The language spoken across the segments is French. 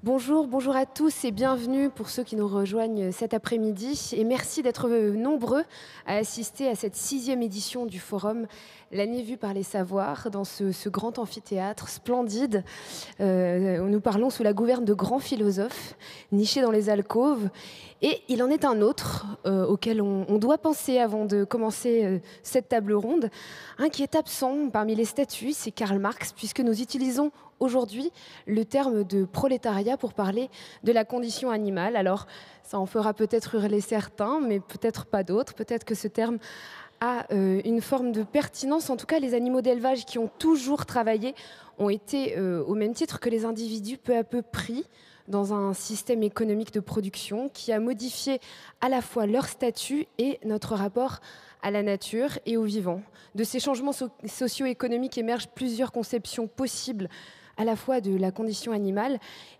Bonjour, bonjour à tous et bienvenue pour ceux qui nous rejoignent cet après-midi. Et merci d'être nombreux à assister à cette 6e édition du forum L'année vue par les savoirs dans ce grand amphithéâtre splendide où nous parlons sous la gouverne de grands philosophes nichés dans les alcôves. Et il en est un autre auquel on doit penser avant de commencer cette table ronde. Un qui est absent parmi les statues, c'est Karl Marx, puisque nous utilisons aujourd'hui le terme de prolétariat pour parler de la condition animale. Alors, ça en fera peut-être hurler certains, mais peut-être pas d'autres. Peut-être que ce terme a une forme de pertinence. En tout cas, les animaux d'élevage qui ont toujours travaillé ont été, au même titre que les individus, peu à peu pris dans un système économique de production qui a modifié à la fois leur statut et notre rapport à la nature et au vivant. De ces changements socio-économiques émergent plusieurs conceptions possibles à la fois de la condition animale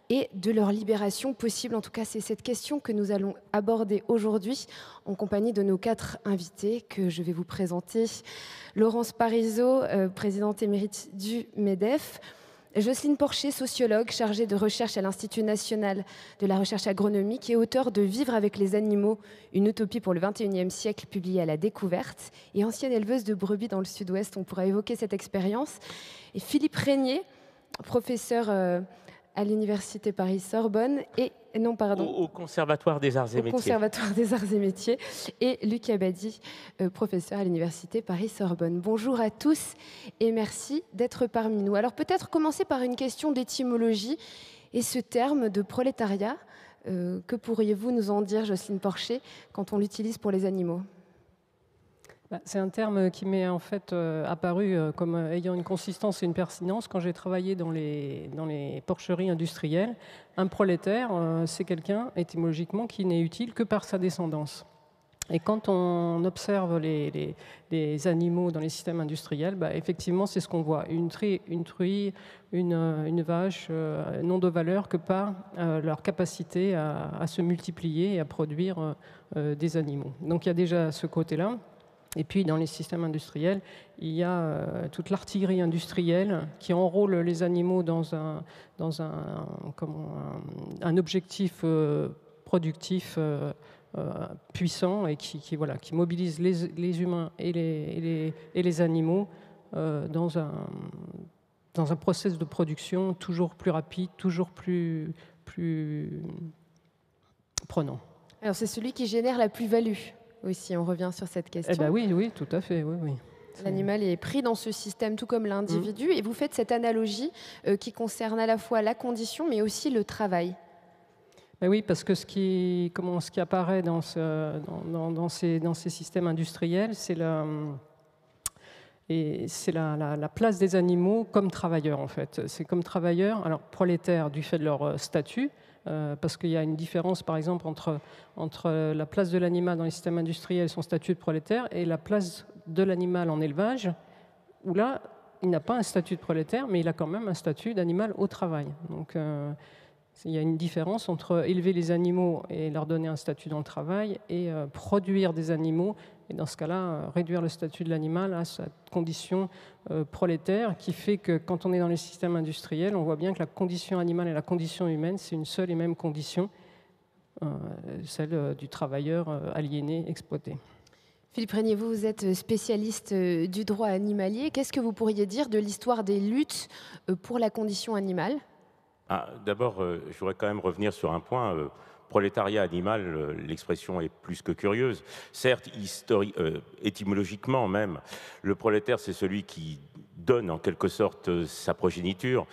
et de leur libération possible. En tout cas, c'est cette question que nous allons aborder aujourd'hui en compagnie de nos 4 invités que je vais vous présenter. Laurence Parisot, présidente émérite du MEDEF. Jocelyne Porcher, sociologue chargée de recherche à l'Institut national de la recherche agronomique et auteure de Vivre avec les animaux, une utopie pour le XXIe siècle, publiée à La Découverte, et ancienne éleveuse de brebis dans le Sud-Ouest. On pourra évoquer cette expérience. Et Philippe Régnier, professeur à l'Université Paris-Sorbonne Au Conservatoire des Arts et Métiers. Conservatoire des Arts et Métiers, et Luc Abadi, professeur à l'Université Paris-Sorbonne. Bonjour à tous et merci d'être parmi nous. Alors peut-être commencer par une question d'étymologie et ce terme de prolétariat. Que pourriez-vous nous en dire, Jocelyne Porcher, quand on l'utilise pour les animaux ? C'est un terme qui m'est en fait apparu comme ayant une consistance et une pertinence quand j'ai travaillé dans les porcheries industrielles. Un prolétaire, c'est quelqu'un, étymologiquement, qui n'est utile que par sa descendance. Et quand on observe les animaux dans les systèmes industriels, effectivement, c'est ce qu'on voit. Une truie, une vache n'ont de valeur que par leur capacité à se multiplier et à produire des animaux. Donc il y a déjà ce côté-là. Et puis, dans les systèmes industriels, il y a toute l'artillerie industrielle qui enrôle les animaux dans un objectif productif puissant et qui mobilise les humains et les animaux dans un process de production toujours plus rapide, toujours plus prenant. Alors, c'est celui qui génère la plus-value. Oui, on revient sur cette question. Oui, tout à fait. Oui. L'animal est pris dans ce système, tout comme l'individu. Et vous faites cette analogie qui concerne à la fois la condition, mais aussi le travail. Oui, parce que ce qui apparaît dans ces systèmes industriels, c'est la place des animaux comme travailleurs, en fait. C'est comme travailleurs, alors prolétaires du fait de leur statut, parce qu'il y a une différence, par exemple, entre la place de l'animal dans les systèmes industriels et son statut de prolétaire et la place de l'animal en élevage, où là, il n'a pas un statut de prolétaire, mais il a quand même un statut d'animal au travail. Donc, il y a une différence entre élever les animaux et leur donner un statut dans le travail et produire des animaux, et dans ce cas-là, réduire le statut de l'animal à sa condition prolétaire, qui fait que quand on est dans les systèmes industriels, on voit bien que la condition animale et la condition humaine, c'est une seule et même condition, celle du travailleur aliéné, exploité. Philippe Régnier, vous êtes spécialiste du droit animalier. Qu'est-ce que vous pourriez dire de l'histoire des luttes pour la condition animale ? D'abord, je voudrais quand même revenir sur un point. Prolétariat animal, l'expression est plus que curieuse. Certes, étymologiquement même, le prolétaire, c'est celui qui donne en quelque sorte sa progéniture,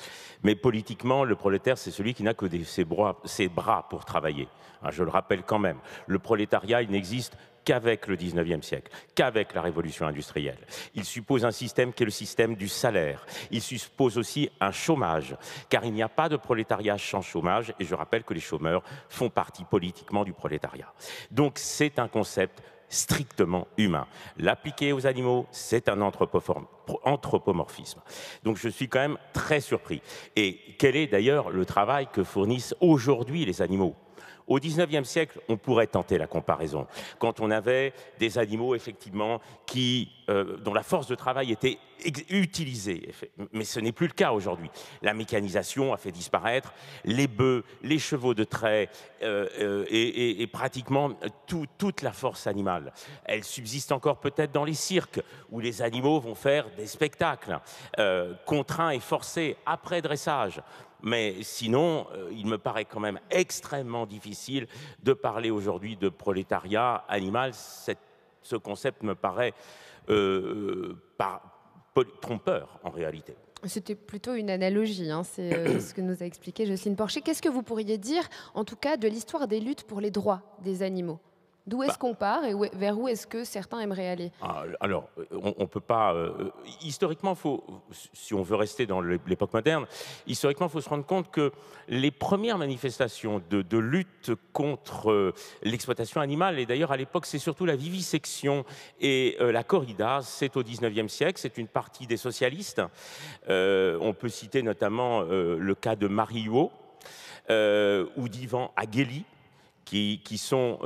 mais politiquement, le prolétaire, c'est celui qui n'a que ses bras pour travailler. Je le rappelle quand même, le prolétariat, il n'existe qu'avec le 19e siècle, qu'avec la révolution industrielle. Il suppose un système qui est le système du salaire. Il suppose aussi un chômage, car il n'y a pas de prolétariat sans chômage, et je rappelle que les chômeurs font partie politiquement du prolétariat. Donc c'est un concept strictement humain. L'appliquer aux animaux, c'est un anthropomorphisme. Donc je suis quand même très surpris. Et quel est d'ailleurs le travail que fournissent aujourd'hui les animaux ? Au XIXe siècle, on pourrait tenter la comparaison. Quand on avait des animaux, effectivement, dont la force de travail était utilisée. Mais ce n'est plus le cas aujourd'hui. La mécanisation a fait disparaître les bœufs, les chevaux de trait et pratiquement toute la force animale. Elle subsiste encore peut-être dans les cirques, où les animaux vont faire des spectacles contraints et forcés après dressage. Mais sinon, il me paraît quand même extrêmement difficile de parler aujourd'hui de prolétariat animal. Ce concept me paraît trompeur en réalité. C'était plutôt une analogie, hein, c'est ce que nous a expliqué Jocelyne Porcher. Qu'est-ce que vous pourriez dire, en tout cas, de l'histoire des luttes pour les droits des animaux ? D'où est-ce qu'on part et vers où est-ce que certains aimeraient aller ? Alors, on ne peut pas... historiquement, si on veut rester dans l'époque moderne, historiquement, il faut se rendre compte que les premières manifestations de lutte contre l'exploitation animale, et d'ailleurs à l'époque, c'est surtout la vivisection et la corrida, c'est au XIXe siècle, c'est une partie des socialistes. On peut citer notamment le cas de Marie Huot ou d'Ivan Aguéli, qui sont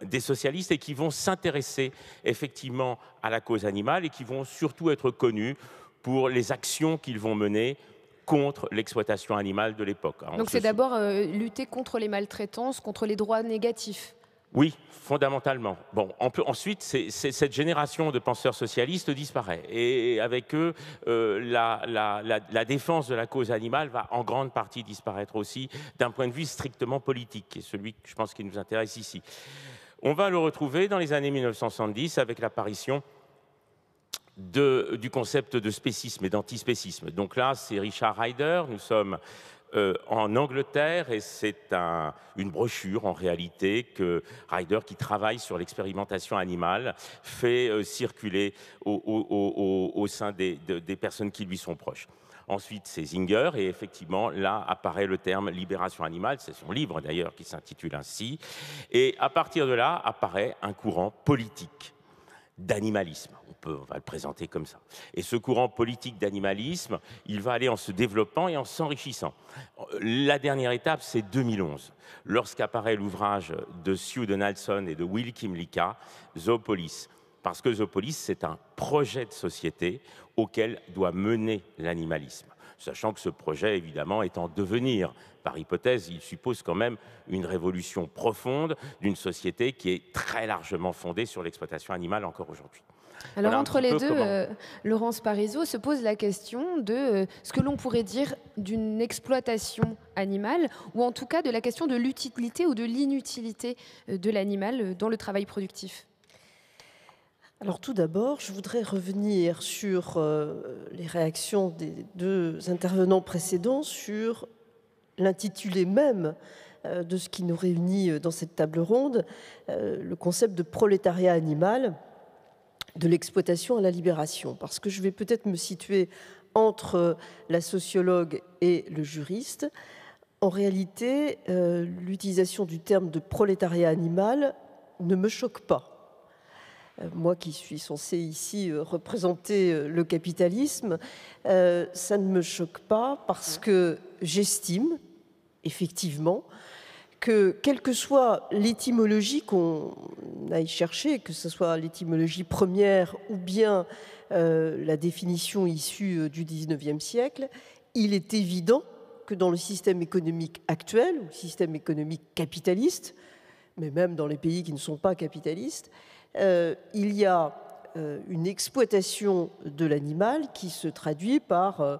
des socialistes et qui vont s'intéresser effectivement à la cause animale et qui vont surtout être connus pour les actions qu'ils vont mener contre l'exploitation animale de l'époque. Donc c'est d'abord lutter contre les maltraitances, contre les droits négatifs. Oui, fondamentalement. Bon, ensuite, cette génération de penseurs socialistes disparaît. Et avec eux, la défense de la cause animale va en grande partie disparaître aussi d'un point de vue strictement politique, qui est celui que je pense qui nous intéresse ici. On va le retrouver dans les années 1970 avec l'apparition du concept de spécisme et d'antispécisme. Donc là, c'est Richard Ryder. Nous sommes en Angleterre et c'est une brochure en réalité que Ryder, qui travaille sur l'expérimentation animale, fait circuler au sein des personnes qui lui sont proches. Ensuite, c'est Singer, et effectivement, là apparaît le terme libération animale, c'est son livre d'ailleurs qui s'intitule ainsi, et à partir de là apparaît un courant politique d'animalisme. On va le présenter comme ça. Et ce courant politique d'animalisme, il va aller en se développant et en s'enrichissant. La dernière étape, c'est 2011, lorsqu'apparaît l'ouvrage de Sue Donaldson et de Will Kymlicka, Zoopolis. Parce que Zoopolis, c'est un projet de société auquel doit mener l'animalisme. Sachant que ce projet, évidemment, est en devenir. Par hypothèse, il suppose quand même une révolution profonde d'une société qui est très largement fondée sur l'exploitation animale encore aujourd'hui. Alors, voilà entre les deux, Laurence Parisot se pose la question de ce que l'on pourrait dire d'une exploitation animale, ou en tout cas de la question de l'utilité ou de l'inutilité de l'animal dans le travail productif. Alors tout d'abord, je voudrais revenir sur les réactions des deux intervenants précédents sur l'intitulé même de ce qui nous réunit dans cette table ronde, le concept de prolétariat animal, de l'exploitation à la libération. Parce que je vais peut-être me situer entre la sociologue et le juriste. En réalité, l'utilisation du terme de prolétariat animal ne me choque pas. Moi qui suis censée ici représenter le capitalisme, ça ne me choque pas parce que j'estime effectivement que quelle que soit l'étymologie qu'on aille chercher, que ce soit l'étymologie première ou bien la définition issue du XIXe siècle, il est évident que dans le système économique actuel, ou le système économique capitaliste, mais même dans les pays qui ne sont pas capitalistes, il y a une exploitation de l'animal qui se traduit par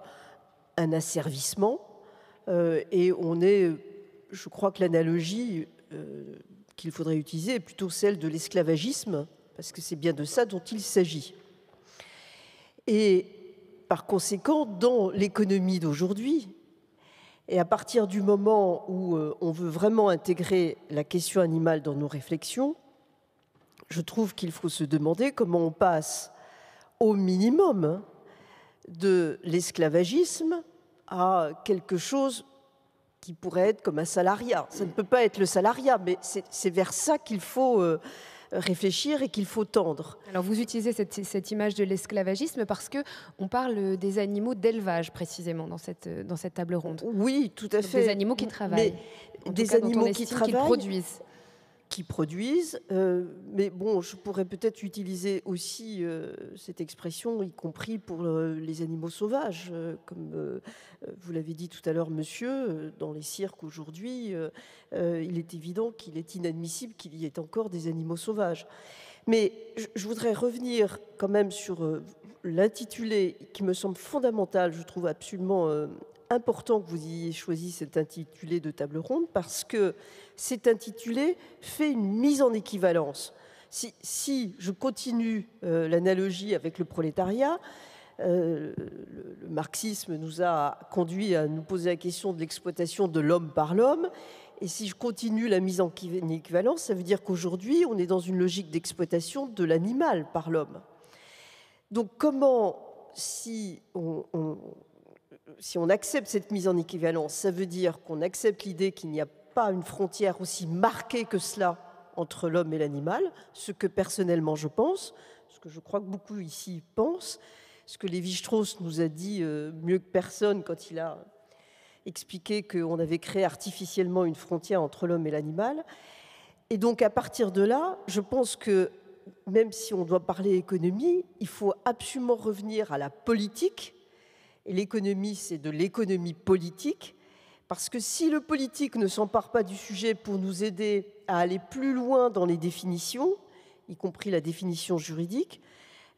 un asservissement et on est, je crois que l'analogie qu'il faudrait utiliser est plutôt celle de l'esclavagisme, parce que c'est bien de ça dont il s'agit. Et par conséquent, dans l'économie d'aujourd'hui, et à partir du moment où on veut vraiment intégrer la question animale dans nos réflexions, je trouve qu'il faut se demander comment on passe au minimum de l'esclavagisme à quelque chose qui pourrait être comme un salariat. Ça ne peut pas être le salariat, mais c'est vers ça qu'il faut réfléchir et qu'il faut tendre. Alors vous utilisez cette image de l'esclavagisme parce qu'on parle des animaux d'élevage précisément dans cette table ronde. Oui, tout à fait. Des animaux qui travaillent. en des tout cas, dont on animaux qui estime qu'ils travaillent, produisent. Mais bon, je pourrais peut-être utiliser aussi cette expression, y compris pour les animaux sauvages. Comme vous l'avez dit tout à l'heure, monsieur, dans les cirques aujourd'hui, il est évident qu'il est inadmissible qu'il y ait encore des animaux sauvages. Mais je voudrais revenir quand même sur l'intitulé qui me semble fondamental. Je trouve absolument important que vous ayez choisi cet intitulé de table ronde parce que cet intitulé fait une mise en équivalence. Si je continue l'analogie avec le prolétariat, le marxisme nous a conduit à nous poser la question de l'exploitation de l'homme par l'homme. Et si je continue la mise en équivalence, ça veut dire qu'aujourd'hui, on est dans une logique d'exploitation de l'animal par l'homme. Donc comment, si on accepte cette mise en équivalence, ça veut dire qu'on accepte l'idée qu'il n'y a pas une frontière aussi marquée que cela entre l'homme et l'animal, ce que personnellement je pense, ce que je crois que beaucoup ici pensent, ce que Lévi-Strauss nous a dit mieux que personne quand il a expliqué qu'on avait créé artificiellement une frontière entre l'homme et l'animal. Et donc à partir de là, je pense que même si on doit parler économie, il faut absolument revenir à la politique. Et l'économie, c'est de l'économie politique. Parce que si le politique ne s'empare pas du sujet pour nous aider à aller plus loin dans les définitions, y compris la définition juridique,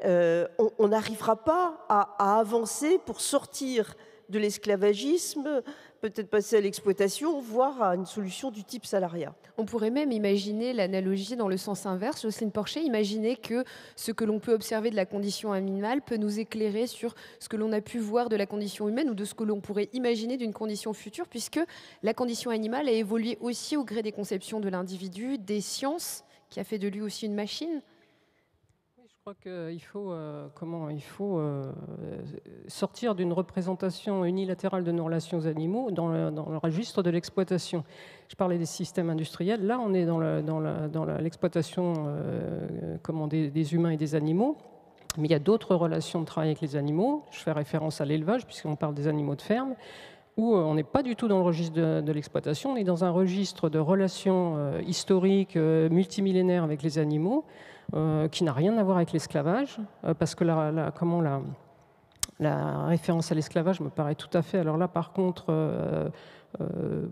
on n'arrivera pas à avancer pour sortir de l'esclavagisme, peut-être passer à l'exploitation, voire à une solution du type salariat. On pourrait même imaginer l'analogie dans le sens inverse. Jocelyne Porcher, imaginer que ce que l'on peut observer de la condition animale peut nous éclairer sur ce que l'on a pu voir de la condition humaine ou de ce que l'on pourrait imaginer d'une condition future, puisque la condition animale a évolué aussi au gré des conceptions de l'individu, des sciences, qui a fait de lui aussi une machine. Je crois qu'il faut, sortir d'une représentation unilatérale de nos relations aux animaux dans le registre de l'exploitation. Je parlais des systèmes industriels. Là, on est dans l'exploitation des humains et des animaux. Mais il y a d'autres relations de travail avec les animaux. Je fais référence à l'élevage, puisqu'on parle des animaux de ferme, où on n'est pas du tout dans le registre de l'exploitation. On est dans un registre de relations historiques, multimillénaires avec les animaux, qui n'a rien à voir avec l'esclavage, parce que la référence à l'esclavage me paraît tout à fait, alors là par contre,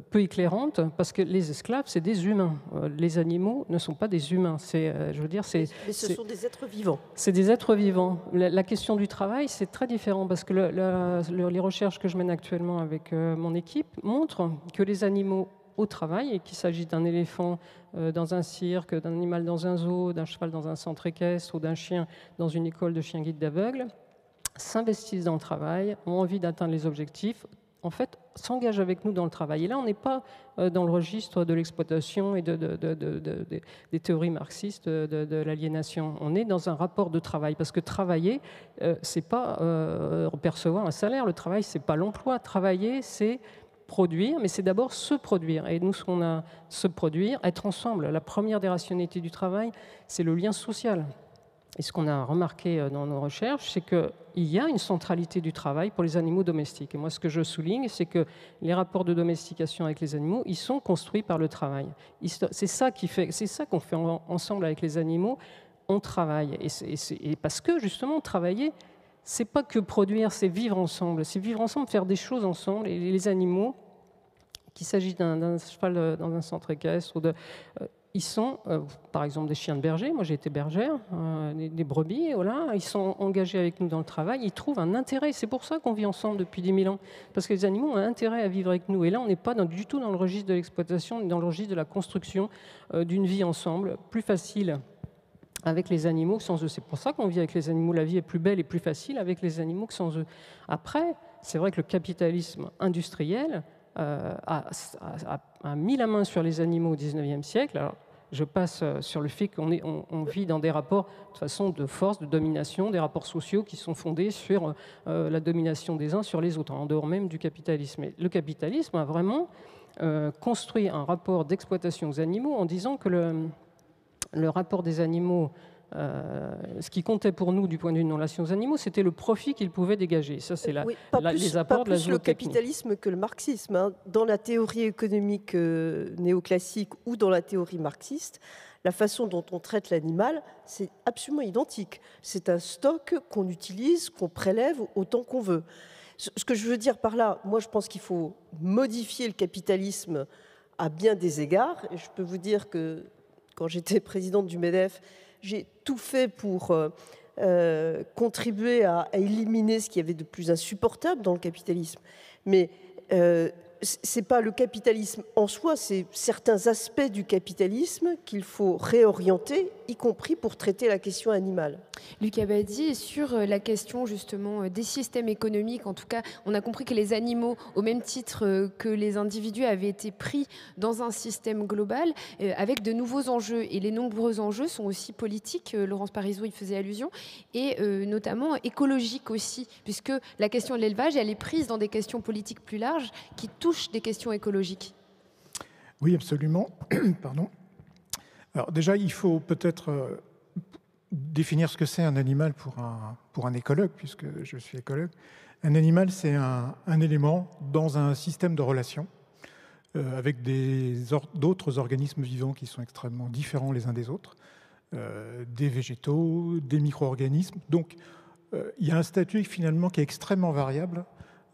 peu éclairante, parce que les esclaves, c'est des humains. Les animaux ne sont pas des humains. Mais ce sont des êtres vivants. C'est des êtres vivants. La question du travail, c'est très différent, parce que les recherches que je mène actuellement avec mon équipe montrent que les animaux au travail, et qu'il s'agit d'un éléphant dans un cirque, d'un animal dans un zoo, d'un cheval dans un centre équestre ou d'un chien dans une école de chiens guides d'aveugles, s'investissent dans le travail, ont envie d'atteindre les objectifs, en fait, s'engagent avec nous dans le travail. Et là, on n'est pas dans le registre de l'exploitation et des théories marxistes de l'aliénation. On est dans un rapport de travail, parce que travailler, c'est pas percevoir un salaire. Le travail, c'est pas l'emploi. Travailler, c'est produire, mais c'est d'abord se produire. Et nous, ce qu'on a, se produire, être ensemble. La première des rationalités du travail, c'est le lien social. Et ce qu'on a remarqué dans nos recherches, c'est qu'il y a une centralité du travail pour les animaux domestiques. Et moi, ce que je souligne, c'est que les rapports de domestication avec les animaux, ils sont construits par le travail. C'est ça qu'on fait ensemble avec les animaux. On travaille. Et parce que, justement, travailler, c'est pas que produire, c'est vivre ensemble. C'est vivre ensemble, faire des choses ensemble. Et les animaux, qu'il s'agisse d'un cheval dans un centre équestre ou ils sont, par exemple, des chiens de berger. Moi, j'ai été bergère, des brebis. Voilà, ils sont engagés avec nous dans le travail. Ils trouvent un intérêt. C'est pour ça qu'on vit ensemble depuis 10 000 ans. Parce que les animaux ont un intérêt à vivre avec nous. Et là, on n'est pas du tout dans le registre de l'exploitation, on est dans le registre de la construction d'une vie ensemble, plus facile avec les animaux que sans eux. C'est pour ça qu'on vit avec les animaux. La vie est plus belle et plus facile avec les animaux que sans eux. Après, c'est vrai que le capitalisme industriel a mis la main sur les animaux au XIXe siècle. Alors, je passe sur le fait qu'on vit dans des rapports de façon de force, de domination, des rapports sociaux qui sont fondés sur la domination des uns sur les autres, en dehors même du capitalisme. Et le capitalisme a vraiment construit un rapport d'exploitation aux animaux en disant que le rapport des animaux Ce qui comptait pour nous du point de vue de nos relations aux animaux, c'était le profit qu'ils pouvaient dégager. Ça, c'est les apports de la le zootechnie. capitalisme que le marxisme. Hein. Dans la théorie économique néoclassique ou dans la théorie marxiste, la façon dont on traite l'animal, c'est absolument identique. C'est un stock qu'on utilise, qu'on prélève autant qu'on veut. Ce que je veux dire par là, moi je pense qu'il faut modifier le capitalisme à bien des égards. Et je peux vous dire que quand j'étais présidente du MEDEF, j'ai tout fait pour contribuer à éliminer ce qu'il y avait de plus insupportable dans le capitalisme. Mais ce n'est pas le capitalisme en soi, c'est certains aspects du capitalisme qu'il faut réorienter, y compris pour traiter la question animale. Luc Abadie, sur la question justement des systèmes économiques, en tout cas, on a compris que les animaux, au même titre que les individus, avaient été pris dans un système global avec de nouveaux enjeux. Et les nombreux enjeux sont aussi politiques, Laurence Parisot y faisait allusion, et notamment écologiques aussi, puisque la question de l'élevage, elle est prise dans des questions politiques plus larges qui touchent des questions écologiques. Oui, absolument. Pardon. Alors déjà, il faut peut-être définir ce que c'est un animal pour un écologue, puisque je suis écologue. Un animal, c'est un élément dans un système de relations avec d'autres organismes vivants qui sont extrêmement différents les uns des autres, des végétaux, des micro-organismes. Donc, il y a un statut finalement qui est extrêmement variable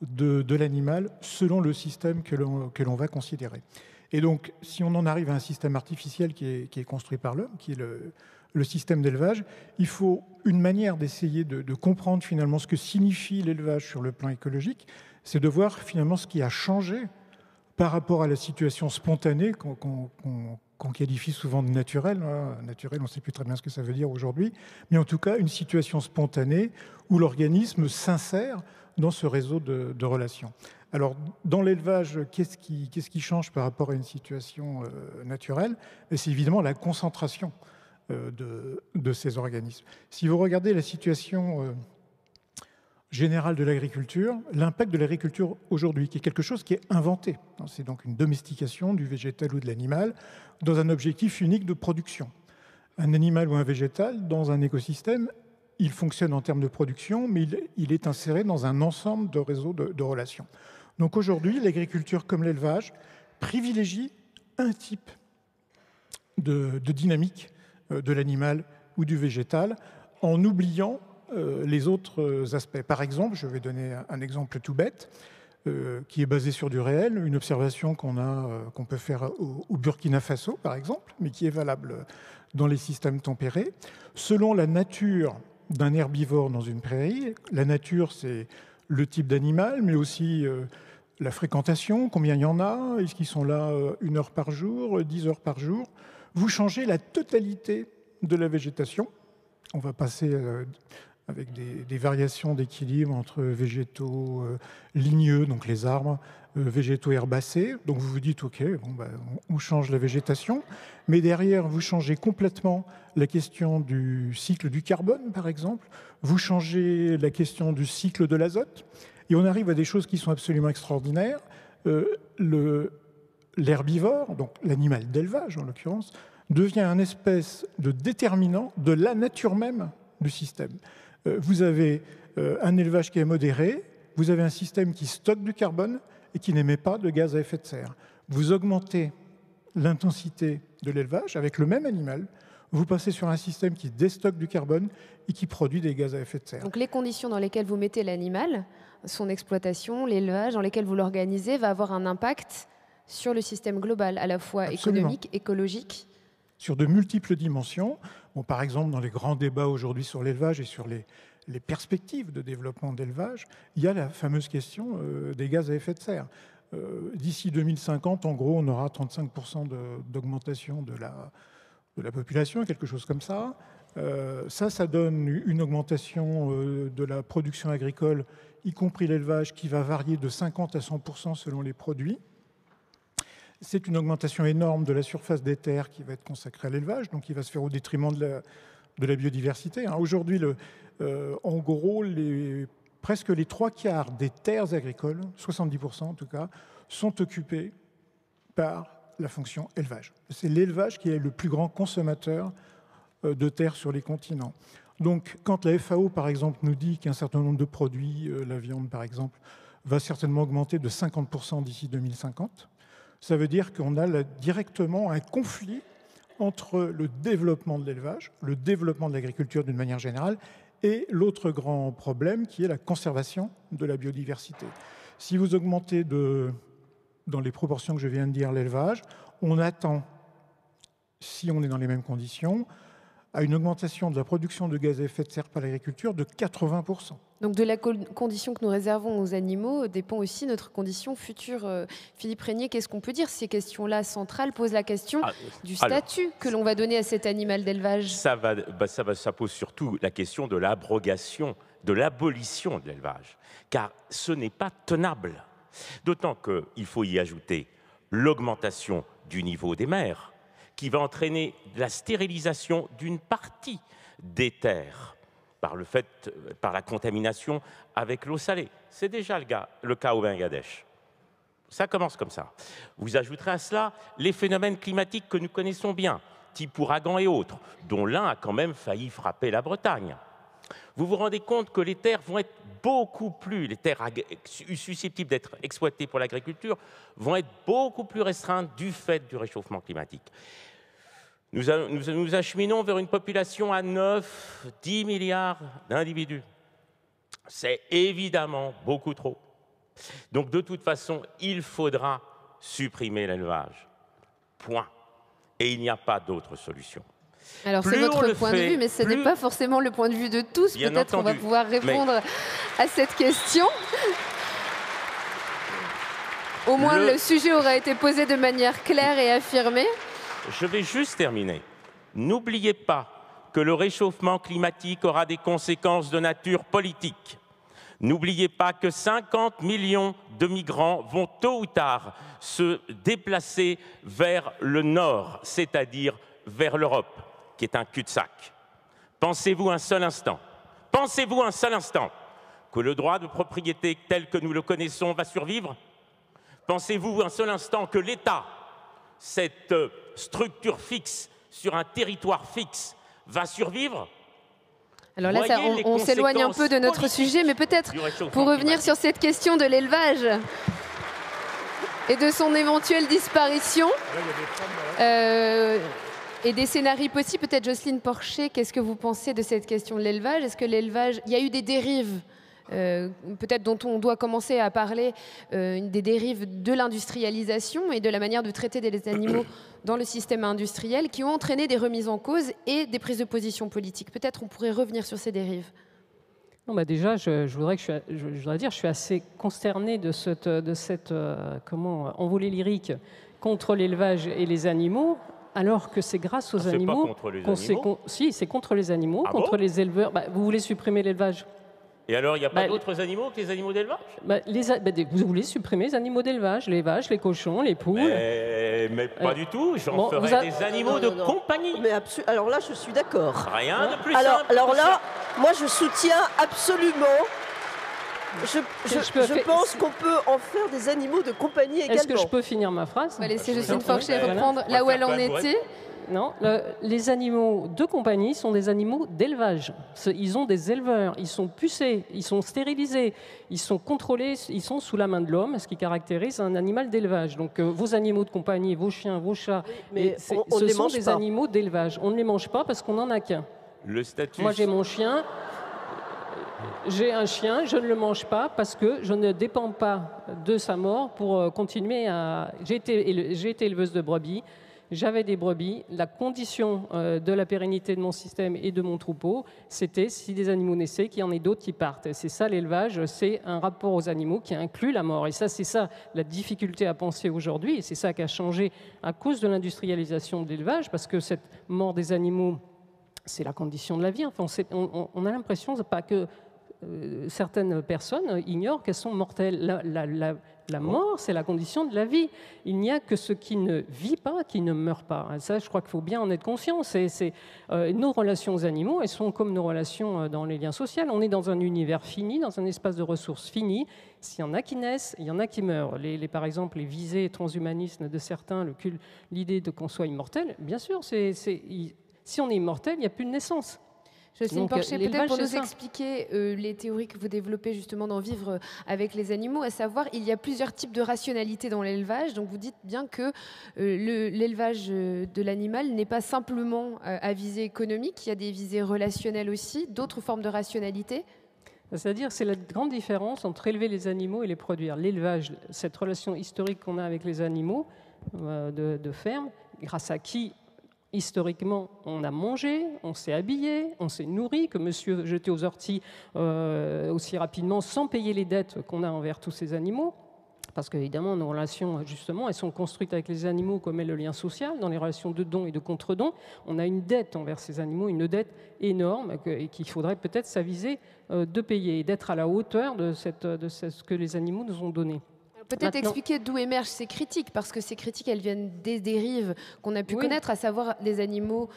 de l'animal selon le système que l'on va considérer. Et donc, si on en arrive à un système artificiel qui est construit par l'homme, qui est le système d'élevage, il faut une manière d'essayer de comprendre finalement ce que signifie l'élevage sur le plan écologique, c'est de voir finalement ce qui a changé par rapport à la situation spontanée qu'on qualifie souvent de naturelle. Naturel, on ne sait plus très bien ce que ça veut dire aujourd'hui, mais en tout cas une situation spontanée où l'organisme s'insère dans ce réseau de relations. Alors, dans l'élevage, qu'est-ce qui change par rapport à une situation naturelle? C'est évidemment la concentration de ces organismes. Si vous regardez la situation générale de l'agriculture, l'impact de l'agriculture aujourd'hui, qui est quelque chose qui est inventé, c'est donc une domestication du végétal ou de l'animal dans un objectif unique de production. Un animal ou un végétal, dans un écosystème, il fonctionne en termes de production, mais il est inséré dans un ensemble de réseaux de relations. Donc aujourd'hui, l'agriculture comme l'élevage privilégie un type de dynamique de l'animal ou du végétal en oubliant les autres aspects. Par exemple, je vais donner un exemple tout bête qui est basé sur du réel, une observation qu'on peut faire au Burkina Faso, par exemple, mais qui est valable dans les systèmes tempérés. Selon la nature d'un herbivore dans une prairie, la nature, c'est le type d'animal, mais aussi la fréquentation, combien il y en a, est-ce qu'ils sont là 1 heure par jour, 10 heures par jour. Vous changez la totalité de la végétation. On va passer avec des variations d'équilibre entre végétaux ligneux, donc les arbres, végétaux herbacés. Donc vous vous dites, OK, on change la végétation, mais derrière, vous changez complètement la question du cycle du carbone, par exemple. Vous changez la question du cycle de l'azote. Et on arrive à des choses qui sont absolument extraordinaires. L'herbivore, donc l'animal d'élevage en l'occurrence, devient un espèce de déterminant de la nature même du système. Vous avez un élevage qui est modéré, vous avez un système qui stocke du carbone et qui n'émet pas de gaz à effet de serre. Vous augmentez l'intensité de l'élevage avec le même animal, vous passez sur un système qui déstocke du carbone et qui produit des gaz à effet de serre. Donc les conditions dans lesquelles vous mettez l'animal, son exploitation, l'élevage, dans lesquelles vous l'organisez, va avoir un impact sur le système global, à la fois Absolument. économique, écologique. Sur de multiples dimensions. Bon, par exemple, dans les grands débats aujourd'hui sur l'élevage et sur les perspectives de développement d'élevage, il y a la fameuse question des gaz à effet de serre. D'ici 2050, en gros, on aura 35% d'augmentation de la population, quelque chose comme ça. Ça donne une augmentation de la production agricole, y compris l'élevage, qui va varier de 50 à 100% selon les produits. C'est une augmentation énorme de la surface des terres qui va être consacrée à l'élevage, donc qui va se faire au détriment de la biodiversité. Aujourd'hui, en gros, presque les 3/4 des terres agricoles, 70% en tout cas, sont occupées par la fonction élevage. C'est l'élevage qui est le plus grand consommateur de terre sur les continents. Donc, quand la FAO, par exemple, nous dit qu'un certain nombre de produits, la viande par exemple, va certainement augmenter de 50% d'ici 2050, ça veut dire qu'on a là directement un conflit entre le développement de l'élevage, le développement de l'agriculture d'une manière générale, et l'autre grand problème qui est la conservation de la biodiversité. Si vous augmentez dans les proportions que je viens de dire l'élevage, on attend, si on est dans les mêmes conditions, à une augmentation de la production de gaz à effet de serre par l'agriculture de 80%. Donc de la condition que nous réservons aux animaux dépend aussi notre condition future. Philippe Régnier, qu'est-ce qu'on peut dire? Ces questions-là centrales posent la question du statut que l'on va donner à cet animal d'élevage. Ça pose surtout la question de l'abrogation, de l'abolition de l'élevage, car ce n'est pas tenable. D'autant qu'il faut y ajouter l'augmentation du niveau des mers, qui va entraîner la stérilisation d'une partie des terres par la contamination avec l'eau salée. C'est déjà le cas au Bangladesh. Ça commence comme ça. Vous ajouterez à cela les phénomènes climatiques que nous connaissons bien, type ouragan et autres, dont l'un a quand même failli frapper la Bretagne. Vous vous rendez compte que les terres vont être beaucoup plus, les terres susceptibles d'être exploitées pour l'agriculture vont être beaucoup plus restreintes du fait du réchauffement climatique. Nous acheminons vers une population à 9-10 milliards d'individus. C'est évidemment beaucoup trop. Donc de toute façon, il faudra supprimer l'élevage. Point. Et il n'y a pas d'autre solution. Alors c'est votre point de vue, mais ce n'est pas forcément le point de vue de tous. Peut-être qu'on va pouvoir répondre à cette question. Au moins le sujet aura été posé de manière claire et affirmée. Je vais juste terminer. N'oubliez pas que le réchauffement climatique aura des conséquences de nature politique. N'oubliez pas que 50 millions de migrants vont tôt ou tard se déplacer vers le nord, c'est-à-dire vers l'Europe, qui est un cul-de-sac. Pensez-vous un seul instant que le droit de propriété tel que nous le connaissons va survivre? Pensez-vous un seul instant que l'État, cette structure fixe sur un territoire fixe, va survivre? Alors là, on s'éloigne un peu de notre sujet, mais peut-être pour revenir sur cette question de l'élevage et de son éventuelle disparition et des scénarios possibles, peut-être Jocelyne Porcher, qu'est-ce que vous pensez de cette question de l'élevage? Est-ce que l'élevage, il y a eu des dérives peut-être dont on doit commencer à parler, des dérives de l'industrialisation et de la manière de traiter des animaux dans le système industriel qui ont entraîné des remises en cause et des prises de position politiques. Peut-être on pourrait revenir sur ces dérives. Non, bah déjà, je voudrais dire que je suis assez consterné de cette envolée lyrique contre l'élevage et les animaux, alors que c'est grâce aux animaux qu'on s'est... Si, c'est contre les animaux, contre les éleveurs. Bah, vous voulez supprimer l'élevage? Et alors, il n'y a pas d'autres animaux que les animaux d'élevage? Vous voulez supprimer les animaux d'élevage, les vaches, les cochons, les poules? Mais pas du tout, j'en ferai des animaux de compagnie. Mais alors là, je suis d'accord. Rien de plus alors, simple. Alors là, moi, je soutiens absolument. Je pense qu'on peut en faire des animaux de compagnie également. Est-ce que je peux finir ma phrase? On va laisser Jocelyne Porcher reprendre là où elle en était. Non, les animaux de compagnie sont des animaux d'élevage. Ils ont des éleveurs, ils sont pucés, ils sont stérilisés, ils sont contrôlés, ils sont sous la main de l'homme, ce qui caractérise un animal d'élevage. Donc vos animaux de compagnie, vos chiens, vos chats, ce sont des animaux d'élevage. On ne les mange pas parce qu'on n'en a qu'un. Moi j'ai mon chien, j'ai un chien, je ne le mange pas parce que je ne dépends pas de sa mort pour continuer à... J'ai été éleveuse de brebis. J'avais des brebis. La condition de la pérennité de mon système et de mon troupeau, c'était si des animaux naissaient, qu'il y en ait d'autres qui partent. C'est ça l'élevage, c'est un rapport aux animaux qui inclut la mort. Et ça, c'est ça la difficulté à penser aujourd'hui. Et c'est ça qui a changé à cause de l'industrialisation de l'élevage, parce que cette mort des animaux, c'est la condition de la vie. Enfin, on a l'impression pas que certaines personnes ignorent qu'elles sont mortelles. La mort, c'est la condition de la vie. Il n'y a que ce qui ne vit pas, qui ne meurt pas. Et ça, je crois qu'il faut bien en être conscient. Nos relations aux animaux, elles sont comme nos relations dans les liens sociaux. On est dans un univers fini, dans un espace de ressources fini. S'il y en a qui naissent, il y en a qui meurent. Par exemple, les visées transhumanistes de certains, l'idée de qu'on soit immortel, bien sûr, Si on est immortel, il n'y a plus de naissance. Jocelyne Porcher, peut-être pour nous ça. expliquer les théories que vous développez justement dans Vivre avec les animaux, à savoir, il y a plusieurs types de rationalité dans l'élevage. Donc vous dites bien que l'élevage de l'animal n'est pas simplement à visée économique, il y a des visées relationnelles aussi, d'autres formes de rationalité. C'est-à-dire, c'est la grande différence entre élever les animaux et les produire. L'élevage, cette relation historique qu'on a avec les animaux de ferme, grâce à qui historiquement, on a mangé, on s'est habillé, on s'est nourri, que monsieur jetait aux orties aussi rapidement sans payer les dettes qu'on a envers tous ces animaux. Parce qu'évidemment, nos relations, justement, elles sont construites avec les animaux comme est le lien social, dans les relations de don et de contre-don. On a une dette envers ces animaux, une dette énorme et qu'il faudrait peut-être s'aviser de payer et d'être à la hauteur de ce que les animaux nous ont donné. Peut-être expliquer d'où émergent ces critiques, parce que ces critiques, elles viennent des dérives qu'on a pu connaître, à savoir des animaux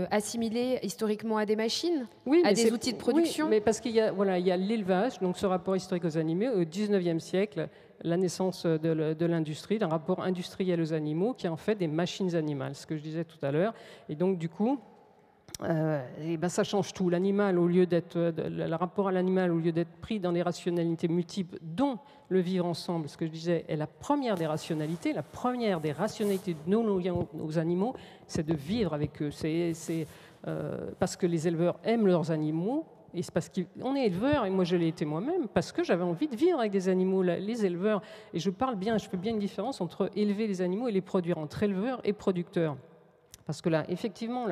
assimilés historiquement à des machines, à des outils de production. Oui, mais parce qu'il y a l'élevage, donc ce rapport historique aux animaux, au XIXe siècle, la naissance de l'industrie, d'un rapport industriel aux animaux qui est en fait des machines animales, ce que je disais tout à l'heure. Et donc, du coup, ça change tout. L'animal, au lieu d'être le rapport à l'animal, au lieu d'être pris dans des rationalités multiples, dont le vivre ensemble, ce que je disais, est la première des rationalités. La première des rationalités de nos liens aux animaux, c'est de vivre avec eux. C'est parce que les éleveurs aiment leurs animaux. Et c'est parce qu'on est éleveur, et moi je l'ai été moi-même, parce que j'avais envie de vivre avec des animaux, les éleveurs. Et je fais bien une différence entre élever les animaux et les produire, entre éleveurs et producteurs. Parce que là, effectivement,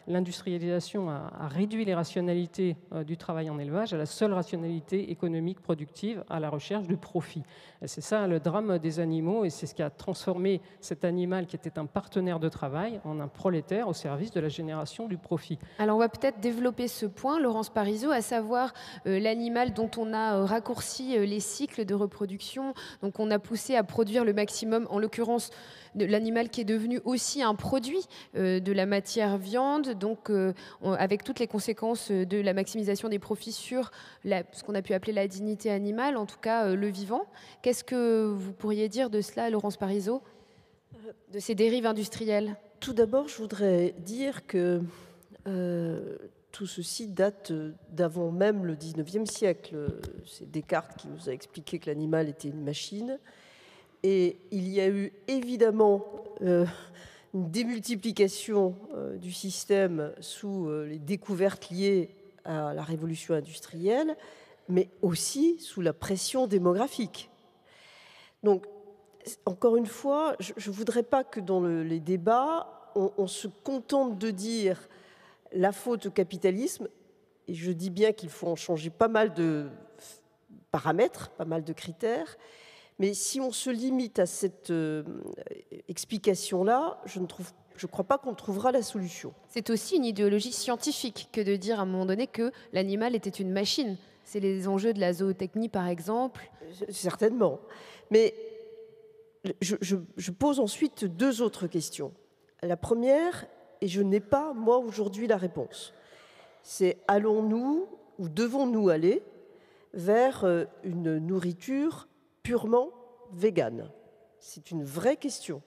l'industrialisation a réduit les rationalités du travail en élevage à la seule rationalité économique productive, à la recherche du profit. Et c'est ça le drame des animaux, et c'est ce qui a transformé cet animal qui était un partenaire de travail en un prolétaire au service de la génération du profit. Alors on va peut-être développer ce point, Laurence Parisot, à savoir l'animal dont on a raccourci les cycles de reproduction, donc on a poussé à produire le maximum, en l'occurrence l'animal qui est devenu aussi un produit de la matière viande, donc avec toutes les conséquences de la maximisation des profits sur ce qu'on a pu appeler la dignité animale, en tout cas le vivant. Qu'est-ce que vous pourriez dire de cela, Laurence Parisot, de ces dérives industrielles? Tout d'abord, je voudrais dire que tout ceci date d'avant même le XIXe siècle. C'est Descartes qui nous a expliqué que l'animal était une machine. Et il y a eu évidemment une démultiplication du système sous les découvertes liées à la révolution industrielle, mais aussi sous la pression démographique. Donc, encore une fois, je ne voudrais pas que dans les débats, on se contente de dire la faute au capitalisme, et je dis bien qu'il faut en changer pas mal de paramètres, pas mal de critères. Mais si on se limite à cette explication-là, je ne crois pas qu'on trouvera la solution. C'est aussi une idéologie scientifique que de dire à un moment donné que l'animal était une machine. C'est les enjeux de la zootechnie, par exemple. Certainement. Mais je pose ensuite deux autres questions. La première, et je n'ai pas, moi, aujourd'hui, la réponse, c'est allons-nous ou devons-nous aller vers une nourriture purement végane? C'est une vraie question.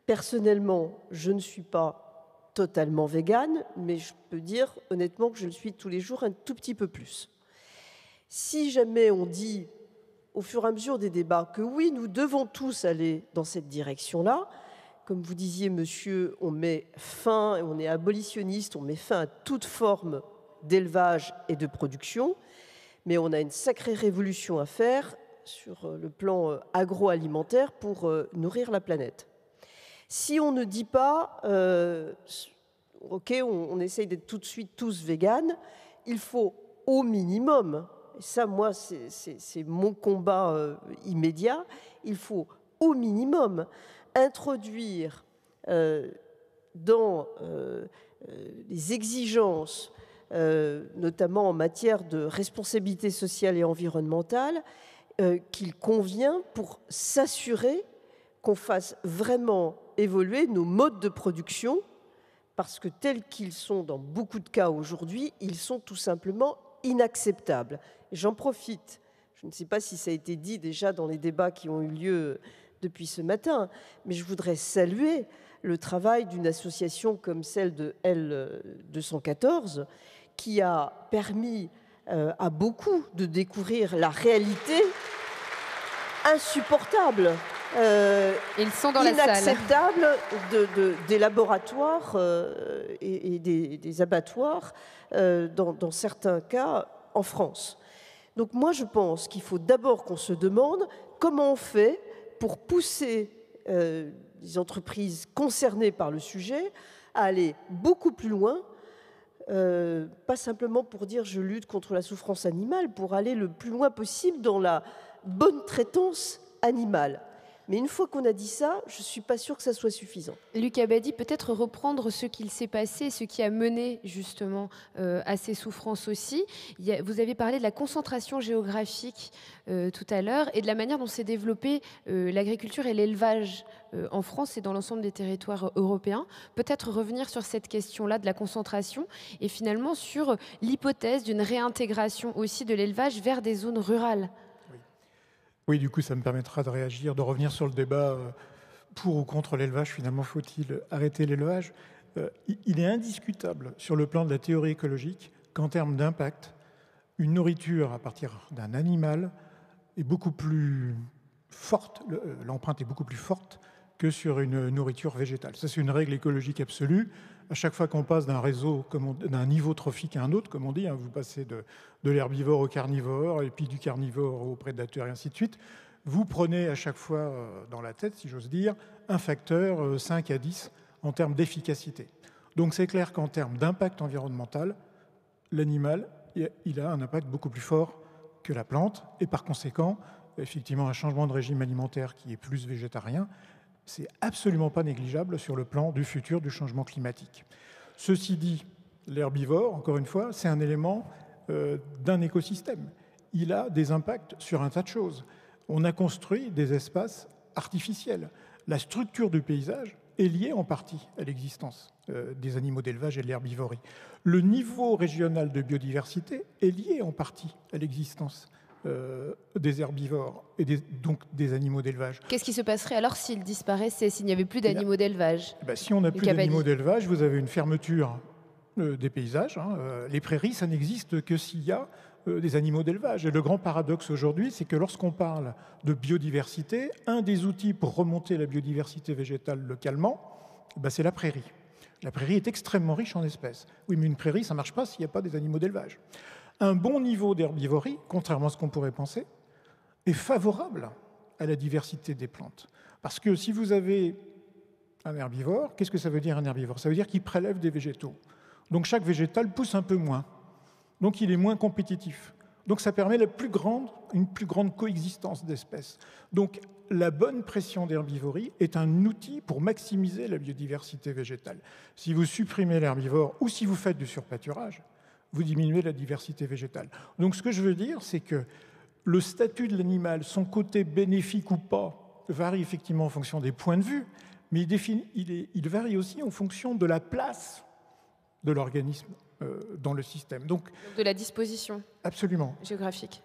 Personnellement, je ne suis pas totalement végane, mais je peux dire honnêtement que je le suis tous les jours un tout petit peu plus. Si jamais on dit, au fur et à mesure des débats, que oui, nous devons tous aller dans cette direction-là, comme vous disiez, monsieur, on met fin, on est abolitionniste, on met fin à toute forme d'élevage et de production, mais on a une sacrée révolution à faire sur le plan agroalimentaire pour nourrir la planète. Si on ne dit pas, OK, on essaye d'être tout de suite tous véganes, il faut au minimum, et ça, moi, c'est mon combat immédiat, il faut au minimum introduire dans les exigences, notamment en matière de responsabilité sociale et environnementale, qu'il convient pour s'assurer qu'on fasse vraiment évoluer nos modes de production, parce que tels qu'ils sont dans beaucoup de cas aujourd'hui, ils sont tout simplement inacceptables. J'en profite, je ne sais pas si ça a été dit déjà dans les débats qui ont eu lieu depuis ce matin, mais je voudrais saluer le travail d'une association comme celle de L214, qui a permis à beaucoup de découvrir la réalité insupportable, Ils sont dans la salle. inacceptable des laboratoires et des abattoirs, dans certains cas, en France. Donc moi, je pense qu'il faut d'abord qu'on se demande comment on fait pour pousser les entreprises concernées par le sujet à aller beaucoup plus loin, pas simplement pour dire je lutte contre la souffrance animale, pour aller le plus loin possible dans la bonne traitance animale. Mais une fois qu'on a dit ça, je ne suis pas sûre que ça soit suffisant. Luc Abadie, peut-être reprendre ce qu'il s'est passé, ce qui a mené justement à ces souffrances aussi. Vous avez parlé de la concentration géographique tout à l'heure et de la manière dont s'est développée l'agriculture et l'élevage en France et dans l'ensemble des territoires européens. Peut-être revenir sur cette question-là de la concentration et finalement sur l'hypothèse d'une réintégration aussi de l'élevage vers des zones rurales. Oui, du coup, ça me permettra de réagir, de revenir sur le débat pour ou contre l'élevage. Finalement, faut-il arrêter l'élevage ? Il est indiscutable sur le plan de la théorie écologique qu'en termes d'impact, une nourriture à partir d'un animal est beaucoup plus forte, l'empreinte est beaucoup plus forte que sur une nourriture végétale. Ça, c'est une règle écologique absolue. À chaque fois qu'on passe d'un réseau, d'un niveau trophique à un autre, comme on dit, vous passez de l'herbivore au carnivore, et puis du carnivore au prédateur, et ainsi de suite, vous prenez à chaque fois dans la tête, si j'ose dire, un facteur 5 à 10 en termes d'efficacité. Donc c'est clair qu'en termes d'impact environnemental, l'animal, il a un impact beaucoup plus fort que la plante, et par conséquent, effectivement, un changement de régime alimentaire qui est plus végétarien, c'est absolument pas négligeable sur le plan du futur du changement climatique. Ceci dit, l'herbivore, encore une fois, c'est un élément d'un écosystème. Il a des impacts sur un tas de choses. On a construit des espaces artificiels. La structure du paysage est liée en partie à l'existence des animaux d'élevage et de l'herbivorie. Le niveau régional de biodiversité est lié en partie à l'existence des herbivores et donc des animaux d'élevage. Qu'est-ce qui se passerait alors s'ils disparaissaient, s'il n'y avait plus d'animaux d'élevage ? Si on n'a plus d'animaux d'élevage, vous avez une fermeture des paysages. Les prairies, ça n'existe que s'il y a des animaux d'élevage. Et le grand paradoxe aujourd'hui, c'est que lorsqu'on parle de biodiversité, un des outils pour remonter la biodiversité végétale localement, c'est la prairie. La prairie est extrêmement riche en espèces. Oui, mais une prairie, ça ne marche pas s'il n'y a pas des animaux d'élevage. Un bon niveau d'herbivorie, contrairement à ce qu'on pourrait penser, est favorable à la diversité des plantes. Parce que si vous avez un herbivore, qu'est-ce que ça veut dire un herbivore ? Ça veut dire qu'il prélève des végétaux. Donc chaque végétal pousse un peu moins. Donc il est moins compétitif. Donc ça permet une plus grande coexistence d'espèces. Donc la bonne pression d'herbivorie est un outil pour maximiser la biodiversité végétale. Si vous supprimez l'herbivore ou si vous faites du surpâturage, vous diminuez la diversité végétale. Donc ce que je veux dire, c'est que le statut de l'animal, son côté bénéfique ou pas, varie effectivement en fonction des points de vue, mais il varie aussi en fonction de la place de l'organisme dans le système. Donc de la disposition absolument. Géographique.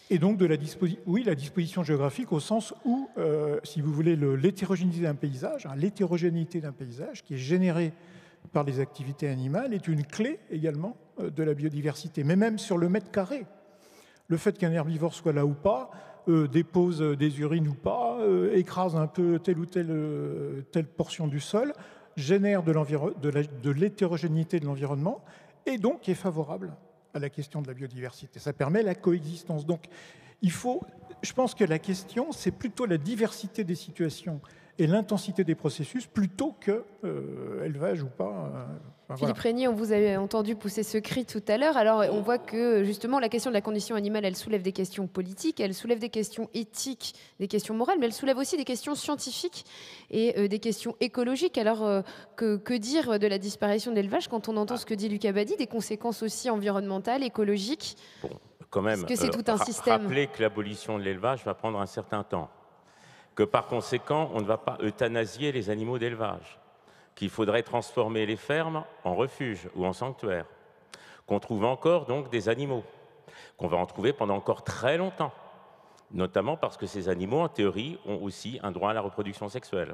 Et donc de la disposition géographique au sens où, si vous voulez, l'hétérogénéité d'un paysage qui est générée par les activités animales est une clé également de la biodiversité. Mais même sur le mètre carré, le fait qu'un herbivore soit là ou pas, dépose des urines ou pas, écrase un peu telle ou telle portion du sol, génère de l'hétérogénéité de l'environnement et donc est favorable à la question de la biodiversité. Ça permet la coexistence. Donc je pense que la question, c'est plutôt la diversité des situations et l'intensité des processus plutôt que élevage ou pas. Philippe Régnier, on vous avait entendu pousser ce cri tout à l'heure. Alors on voit que justement la question de la condition animale, elle soulève des questions politiques, elle soulève des questions éthiques, des questions morales, mais elle soulève aussi des questions scientifiques et des questions écologiques. Alors que dire de la disparition de l'élevage quand on entend ce que dit Luc Abadie, des conséquences aussi environnementales, écologiques ? Bon, quand même, parce que c'est tout un système. Rappelez que l'abolition de l'élevage va prendre un certain temps, que par conséquent, on ne va pas euthanasier les animaux d'élevage, qu'il faudrait transformer les fermes en refuges ou en sanctuaires, qu'on trouve encore donc des animaux, qu'on va en trouver pendant encore très longtemps, notamment parce que ces animaux, en théorie, ont aussi un droit à la reproduction sexuelle.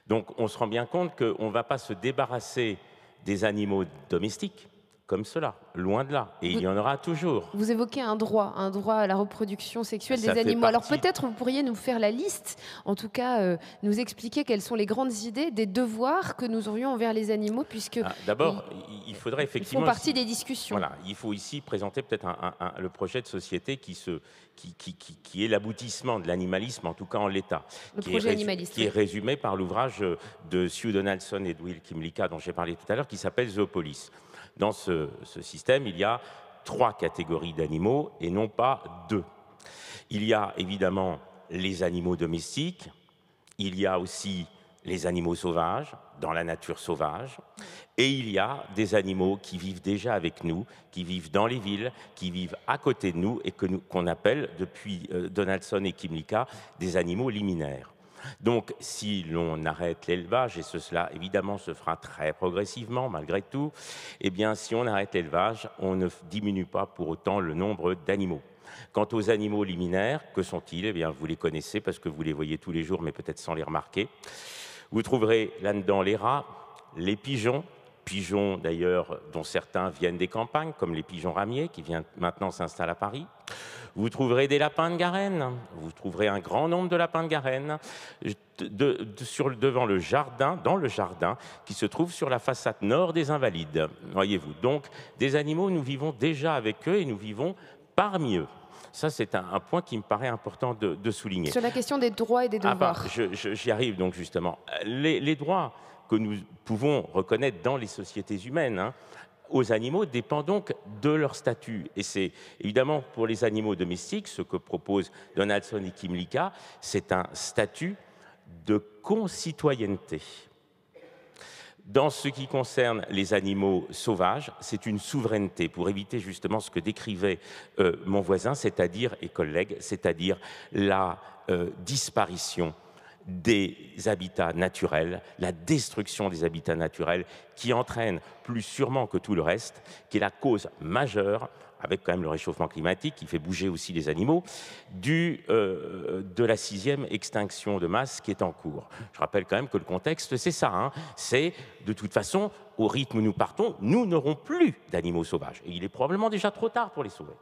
Donc on se rend bien compte qu'on ne va pas se débarrasser des animaux domestiques comme cela, loin de là. Et il y en aura toujours. Vous évoquez un droit à la reproduction sexuelle Ça des fait animaux. Alors partie- peut-être vous pourriez nous faire la liste, en tout cas nous expliquer quelles sont les grandes idées des devoirs que nous aurions envers les animaux, puisque D'abord, il faudrait ils effectivement... font partie des discussions. Voilà, il faut ici présenter peut-être le projet de société qui est l'aboutissement de l'animalisme, en tout cas en l'état. Le projet animaliste. Qui est résumé par l'ouvrage de Sue Donaldson et de Will Kimlicka, dont j'ai parlé tout à l'heure, qui s'appelle Zoopolis. Dans ce système, il y a 3 catégories d'animaux et non pas 2. Il y a évidemment les animaux domestiques, il y a aussi les animaux sauvages, dans la nature sauvage, et il y a des animaux qui vivent déjà avec nous, qui vivent dans les villes, qui vivent à côté de nous et qu'on appelle, depuis Donaldson et Kimlicka, des animaux liminaires. Donc, si l'on arrête l'élevage, et cela évidemment se fera très progressivement malgré tout, eh bien, si on arrête l'élevage, on ne diminue pas pour autant le nombre d'animaux. Quant aux animaux liminaires, que sont-ils? Eh bien, vous les connaissez parce que vous les voyez tous les jours, mais peut-être sans les remarquer. Vous trouverez là-dedans les rats, les pigeons d'ailleurs dont certains viennent des campagnes, comme les pigeons ramiers qui viennent maintenant s'installer à Paris. Vous trouverez des lapins de Garenne, vous trouverez un grand nombre de lapins de Garenne devant le jardin, dans le jardin, qui se trouve sur la façade nord des Invalides. Voyez-vous, donc des animaux, nous vivons déjà avec eux et nous vivons parmi eux. Ça, c'est un point qui me paraît important de souligner. Sur la question des droits et des devoirs. J'y arrive donc justement. Les droits que nous pouvons reconnaître dans les sociétés humaines, aux animaux dépend donc de leur statut. Et c'est évidemment pour les animaux domestiques, ce que proposent Donaldson et Kimlicka, c'est un statut de concitoyenneté. Dans ce qui concerne les animaux sauvages, c'est une souveraineté pour éviter justement ce que décrivait mon voisin, et collègue, c'est-à-dire la disparition des habitats naturels, la destruction des habitats naturels qui entraîne plus sûrement que tout le reste, qui est la cause majeure, avec quand même le réchauffement climatique qui fait bouger aussi les animaux, de la 6e extinction de masse qui est en cours. Je rappelle quand même que le contexte, c'est ça, c'est de toute façon, au rythme où nous partons, nous n'aurons plus d'animaux sauvages. Et il est probablement déjà trop tard pour les sauver.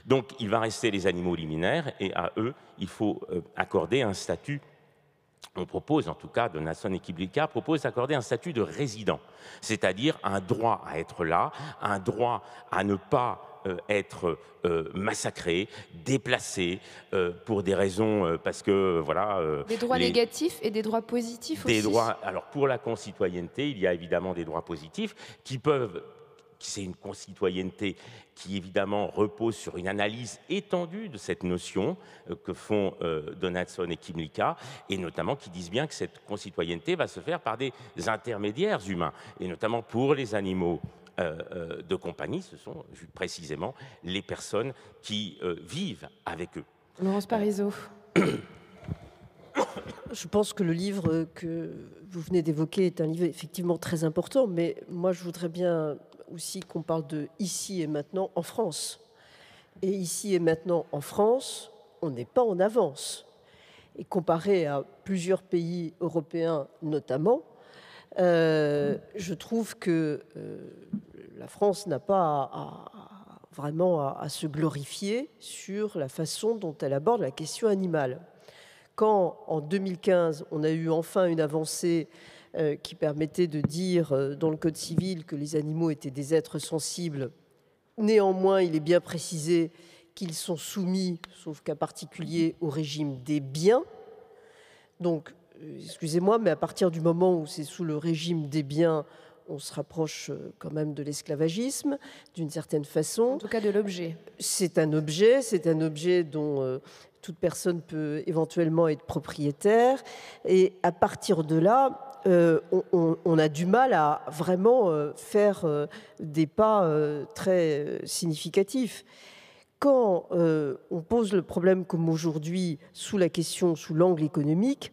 Donc il va rester les animaux liminaires et à eux, il faut accorder un statut. On propose, en tout cas, Donaldson et Kimlicka propose d'accorder un statut de résident, c'est-à-dire un droit à être là, un droit à ne pas être massacré, déplacé pour des raisons, parce que voilà... des droits négatifs et des droits positifs aussi. Alors pour la concitoyenneté, il y a évidemment des droits positifs qui peuvent... C'est une concitoyenneté qui, évidemment, repose sur une analyse étendue de cette notion que font Donaldson et Kimlicka, et notamment qui disent bien que cette concitoyenneté va se faire par des intermédiaires humains, et notamment pour les animaux de compagnie, ce sont précisément les personnes qui vivent avec eux. Laurence Parisot. Je pense que le livre que vous venez d'évoquer est un livre effectivement très important, mais moi je voudrais bien aussi qu'on parle de ici et maintenant en France. Et ici et maintenant en France, on n'est pas en avance. Et comparé à plusieurs pays européens notamment, je trouve que la France n'a pas vraiment à se glorifier sur la façon dont elle aborde la question animale. Quand, en 2015, on a eu enfin une avancée qui permettait de dire dans le Code civil que les animaux étaient des êtres sensibles, néanmoins, il est bien précisé qu'ils sont soumis, sauf cas particulier, au régime des biens. Donc, excusez-moi, mais à partir du moment où c'est sous le régime des biens, on se rapproche quand même de l'esclavagisme, d'une certaine façon. En tout cas, de l'objet. C'est un objet dont toute personne peut éventuellement être propriétaire. Et à partir de là, on a du mal à vraiment faire des pas très significatifs. Quand on pose le problème comme aujourd'hui sous l'angle économique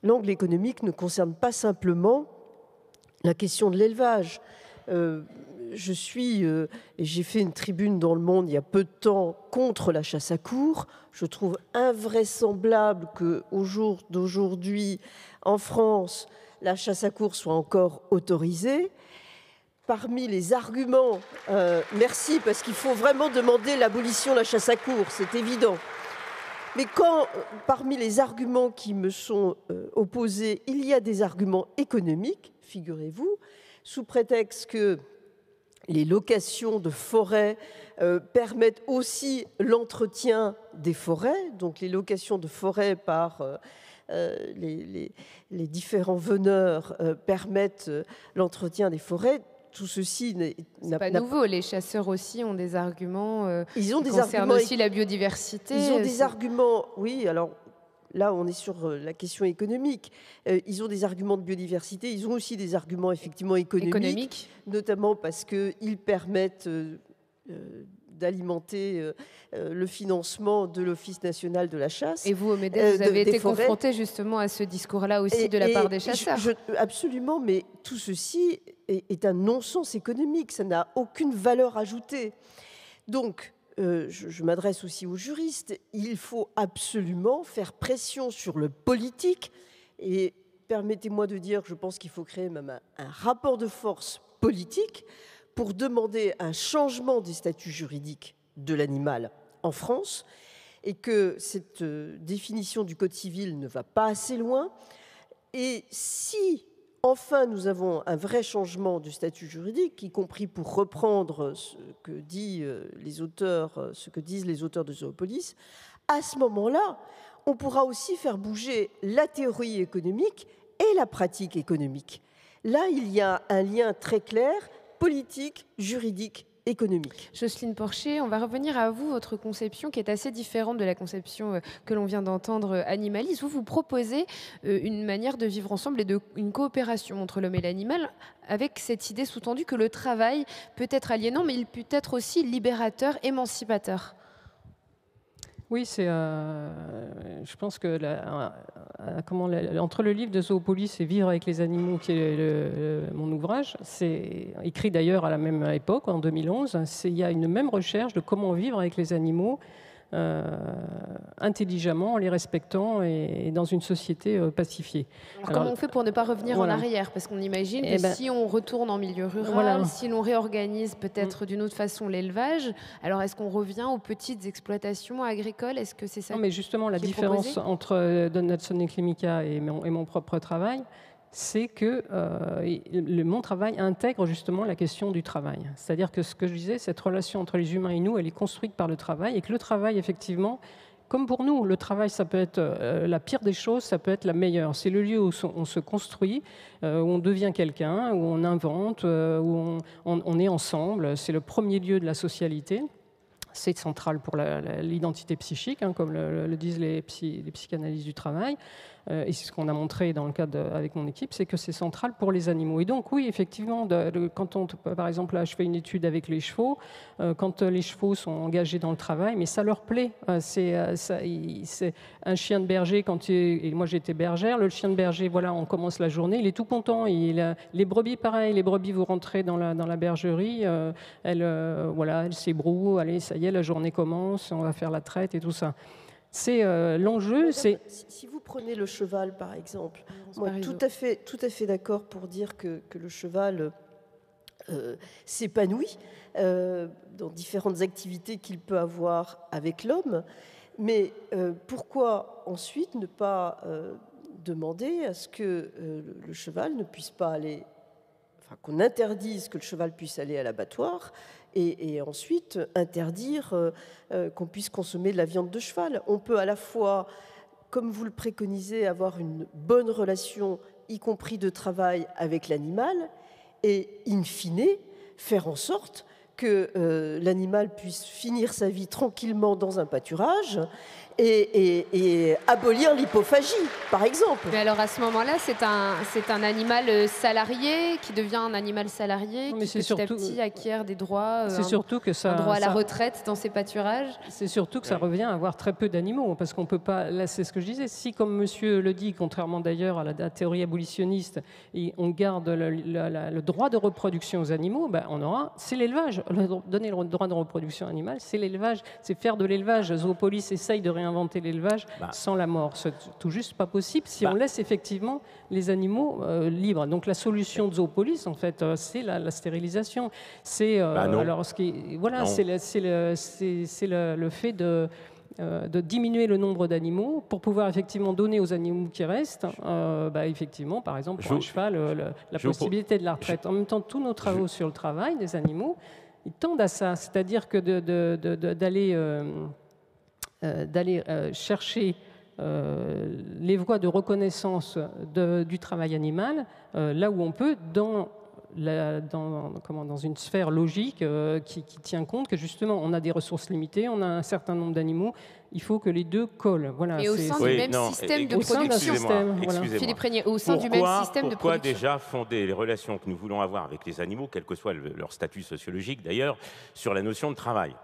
ne concerne pas simplement la question de l'élevage. j'ai fait une tribune dans Le Monde il y a peu de temps contre la chasse à courre. Je trouve invraisemblable qu'au jour d'aujourd'hui, en France, la chasse à courre soit encore autorisée. Parmi les arguments, merci, parce qu'il faut vraiment demander l'abolition de la chasse à courre, c'est évident. Mais parmi les arguments qui me sont opposés, il y a des arguments économiques, figurez-vous, sous prétexte que les locations de forêts permettent aussi l'entretien des forêts. Donc les locations de forêts par les différents veneurs permettent l'entretien des forêts. Tout ceci n'est pas nouveau. Les chasseurs aussi ont des arguments ils ont qui des concernent arguments aussi la biodiversité. Ils ont des arguments, oui, alors là on est sur la question économique. Ils ont des arguments de biodiversité, ils ont aussi des arguments effectivement économiques. Notamment parce qu'ils permettent d'alimenter le financement de l'Office national de la chasse. Et vous, au MEDEF, vous avez été confronté justement à ce discours-là aussi de la part des chasseurs. Absolument, mais tout ceci est un non-sens économique, ça n'a aucune valeur ajoutée. Donc, je m'adresse aussi aux juristes, il faut absolument faire pression sur le politique, et permettez-moi de dire, je pense qu'il faut créer même un rapport de force politique pour demander un changement des statuts juridiques de l'animal en France, et que cette définition du Code civil ne va pas assez loin. Et si, enfin, nous avons un vrai changement du statut juridique, y compris pour reprendre ce que disent les auteurs de Zoopolis, à ce moment-là, on pourra aussi faire bouger la théorie économique et la pratique économique. Là, il y a un lien très clair, politique, juridique, économique. Jocelyne Porcher, on va revenir à vous, votre conception qui est assez différente de la conception que l'on vient d'entendre animaliste. Vous proposez une manière de vivre ensemble et une coopération entre l'homme et l'animal, avec cette idée sous-tendue que le travail peut être aliénant, mais il peut être aussi libérateur, émancipateur. Oui, je pense que entre le livre de Zoopolis et Vivre avec les animaux, qui est mon ouvrage, c'est écrit d'ailleurs à la même époque, en 2011, il y a une même recherche de comment vivre avec les animaux intelligemment, en les respectant et dans une société pacifiée. Alors, comment on fait pour ne pas revenir en arrière? Parce qu'on imagine que si on retourne en milieu rural, si l'on réorganise peut-être d'une autre façon l'élevage, alors est-ce qu'on revient aux petites exploitations agricoles? Est-ce que c'est ça? Non, mais justement, la différence entre Don Hudson et Climica et mon propre travail, c'est que mon travail intègre justement la question du travail. C'est-à-dire que ce que je disais, cette relation entre les humains et nous, elle est construite par le travail, et que le travail, effectivement, comme pour nous, le travail, ça peut être la pire des choses, ça peut être la meilleure. C'est le lieu où on se construit, où on devient quelqu'un, où on invente, où on est ensemble. C'est le premier lieu de la socialité. C'est central pour l'identité psychique, comme le disent les psychanalyses du travail. Et c'est ce qu'on a montré dans le cadre avec mon équipe, c'est que c'est central pour les animaux. Et donc oui, effectivement, par exemple, là, je fais une étude avec les chevaux, quand les chevaux sont engagés dans le travail, mais ça leur plaît. C'est un chien de berger, et moi j'étais bergère, le chien de berger, voilà, on commence la journée, il est tout content. Les brebis, pareil, les brebis, vous rentrez dans la bergerie, elles s'ébrouent, allez, ça y est, la journée commence, on va faire la traite et tout ça. C'est l'enjeu. Si vous prenez le cheval, par exemple, moi, tout à fait d'accord pour dire que le cheval s'épanouit dans différentes activités qu'il peut avoir avec l'homme, mais pourquoi ensuite ne pas demander à ce que le cheval ne puisse pas aller, qu'on interdise que le cheval puisse aller à l'abattoir, et ensuite interdire qu'on puisse consommer de la viande de cheval. On peut à la fois, comme vous le préconisez, avoir une bonne relation, y compris de travail, avec l'animal, et in fine, faire en sorte que l'animal puisse finir sa vie tranquillement dans un pâturage, et abolir l'hypophagie, par exemple. Mais alors à ce moment-là, c'est un animal salarié qui devient un animal salarié, mais qui petit à petit acquiert des droits, c'est surtout que ça, un droit à la retraite dans ses pâturages. C'est surtout que ça revient à avoir très peu d'animaux, parce qu'on peut pas, là c'est ce que je disais, si comme monsieur le dit, contrairement d'ailleurs à la théorie abolitionniste, on garde le droit de reproduction aux animaux, ben on aura, c'est l'élevage. Donner le droit de reproduction animale, c'est l'élevage, c'est faire de l'élevage. Zoopolis essaye de réinventer l'élevage sans la mort. C'est tout juste pas possible si on laisse effectivement les animaux libres. Donc la solution de Zoopolis, en fait, c'est la stérilisation. C'est alors ce qui, voilà, c'est le fait de diminuer le nombre d'animaux pour pouvoir effectivement donner aux animaux qui restent, effectivement, par exemple, pour un cheval, la possibilité de la retraite. En même temps, tous nos travaux sur le travail des animaux, ils tendent à ça, c'est-à-dire que d'aller chercher les voies de reconnaissance du travail animal là où on peut dans une sphère logique qui tient compte que justement on a des ressources limitées, on a un certain nombre d'animaux, il faut que les deux collent. Voilà, et au sein du même système de production. Philippe Régnier, au sein du même système de production. Pourquoi déjà fonder les relations que nous voulons avoir avec les animaux, quel que soit leur statut sociologique d'ailleurs, sur la notion de travail?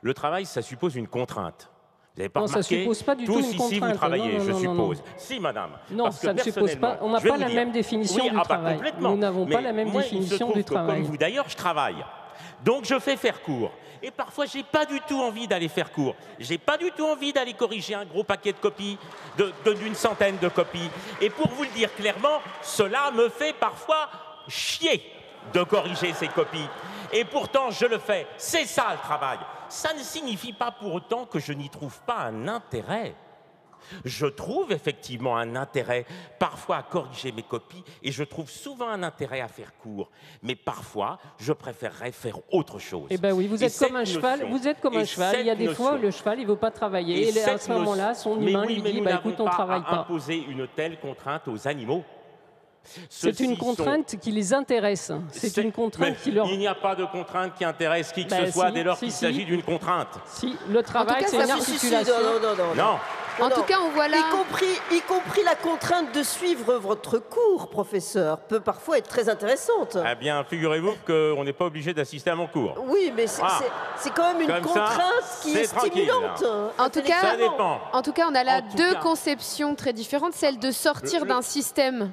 Le travail, ça suppose une contrainte. Vous n'avez pas remarqué, ça suppose pas du tout une contrainte. Tous ici, vous travaillez, je suppose. Non. Si, madame. Non, ça ne suppose pas. On n'a pas la même définition du travail. Nous n'avons pas la même définition du travail. Comme vous, d'ailleurs, je travaille. Donc, je fais faire court. Et parfois, je n'ai pas du tout envie d'aller faire court. Je n'ai pas du tout envie d'aller corriger un gros paquet de copies, d'une centaine de copies. Et pour vous le dire clairement, cela me fait parfois chier de corriger ces copies. Et pourtant, je le fais. C'est ça, le travail. Ça ne signifie pas pour autant que je n'y trouve pas un intérêt. Je trouve effectivement un intérêt parfois à corriger mes copies et je trouve souvent un intérêt à faire court. Mais parfois, je préférerais faire autre chose. Eh bien oui, vous êtes comme un cheval. Vous êtes comme un cheval. Il y a des fois où le cheval, il ne veut pas travailler. Et à ce moment-là, son humain lui dit, écoute, on ne travaille pas. Imposer une telle contrainte aux animaux. C'est une contrainte qui les intéresse. C'est une contrainte qui leur... Il n'y a pas de contrainte qui intéresse qui que ce soit dès lors qu'il s'agit d'une contrainte. Si, le travail, c'est une articulation. Non. En tout cas, on voit là... Y compris la contrainte de suivre votre cours, professeur, peut parfois être très intéressante. Eh bien, figurez-vous qu'on n'est pas obligé d'assister à mon cours. Oui, mais c'est quand même une contrainte qui est stimulante. En tout cas, ça dépend. En tout cas, on a là deux conceptions très différentes, celle de sortir d'un système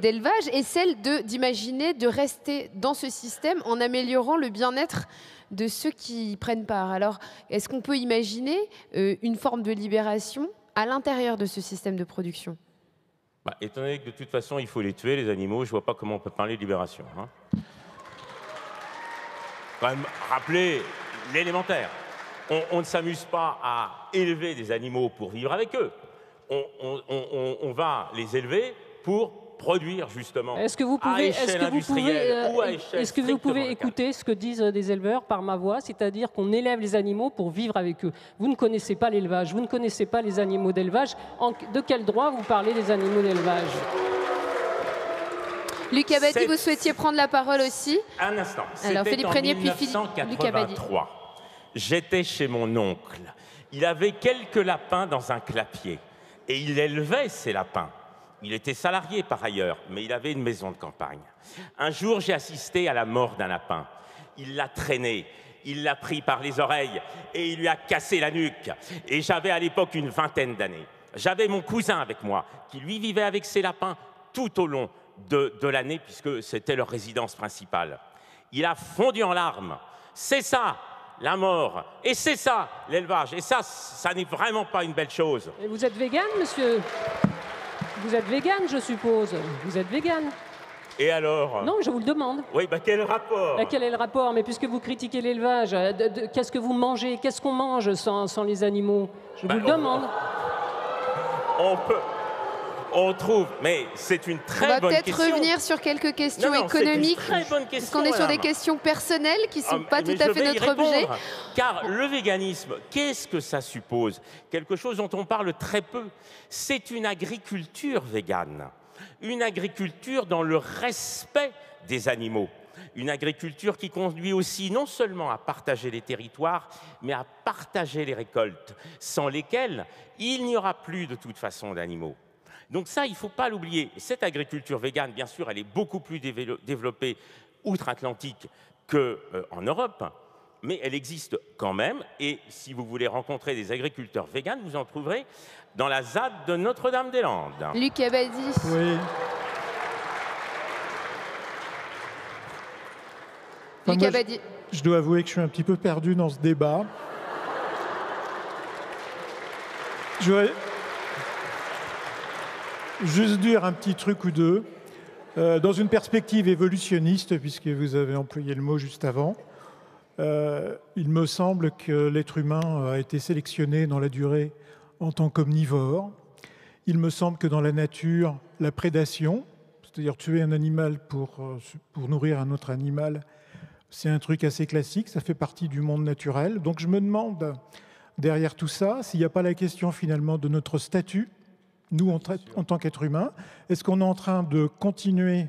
d'élevage et celle d'imaginer de rester dans ce système en améliorant le bien-être de ceux qui y prennent part. Alors, est-ce qu'on peut imaginer une forme de libération à l'intérieur de ce système de production? Étant donné que de toute façon, il faut les tuer, les animaux, je ne vois pas comment on peut parler de libération. Quand même, rappelez l'élémentaire. On ne s'amuse pas à élever des animaux pour vivre avec eux. On va les élever pour produire justement. Est-ce que vous pouvez écouter ce que disent des éleveurs par ma voix, c'est-à-dire qu'on élève les animaux pour vivre avec eux? Vous ne connaissez pas l'élevage, vous ne connaissez pas les animaux d'élevage. De quel droit vous parlez des animaux d'élevage? Luc Abadie, vous souhaitiez prendre la parole aussi? Un instant. Alors Philippe Régnier puis Luc Abadie. J'étais chez mon oncle. Il avait quelques lapins dans un clapier et il élevait ces lapins. Il était salarié par ailleurs, mais il avait une maison de campagne. Un jour, j'ai assisté à la mort d'un lapin. Il l'a traîné, il l'a pris par les oreilles et il lui a cassé la nuque. Et j'avais à l'époque une vingtaine d'années. J'avais mon cousin avec moi, qui lui vivait avec ses lapins tout au long de l'année, puisque c'était leur résidence principale. Il a fondu en larmes. C'est ça, la mort. Et c'est ça, l'élevage. Et ça n'est vraiment pas une belle chose. Et vous êtes végane, monsieur ? Vous êtes végane, je suppose. Vous êtes végane. Et alors? Non, je vous le demande. Oui, quel rapport? Quel est le rapport? Mais puisque vous critiquez l'élevage, qu'est-ce que vous mangez? Qu'est-ce qu'on mange sans les animaux? Je vous le demande. On trouve, mais c'est une très bonne question. On va peut-être revenir sur quelques questions économiques, parce qu'on est sur des questions personnelles qui ne sont pas tout à fait notre objet. Car le véganisme, qu'est-ce que ça suppose? Quelque chose dont on parle très peu. C'est une agriculture végane, une agriculture dans le respect des animaux. Une agriculture qui conduit aussi non seulement à partager les territoires, mais à partager les récoltes, sans lesquelles il n'y aura plus de toute façon d'animaux. Donc ça, il ne faut pas l'oublier. Cette agriculture végane, bien sûr, elle est beaucoup plus développée outre-Atlantique qu'en Europe, mais elle existe quand même. Et si vous voulez rencontrer des agriculteurs véganes, vous en trouverez dans la ZAD de Notre-Dame-des-Landes. Luc Abadie. Oui. Enfin, Luc moi, Abadie. je dois avouer que je suis un petit peu perdu dans ce débat. Je voudrais juste dire un petit truc ou deux. Dans une perspective évolutionniste, puisque vous avez employé le mot juste avant, il me semble que l'être humain a été sélectionné dans la durée en tant qu'omnivore. Il me semble que dans la nature, la prédation, c'est-à-dire tuer un animal pour nourrir un autre animal, c'est un truc assez classique, ça fait partie du monde naturel. Donc je me demande, derrière tout ça, s'il n'y a pas la question finalement de notre statut, nous en tant qu'être humain. Est-ce qu'on est en train de continuer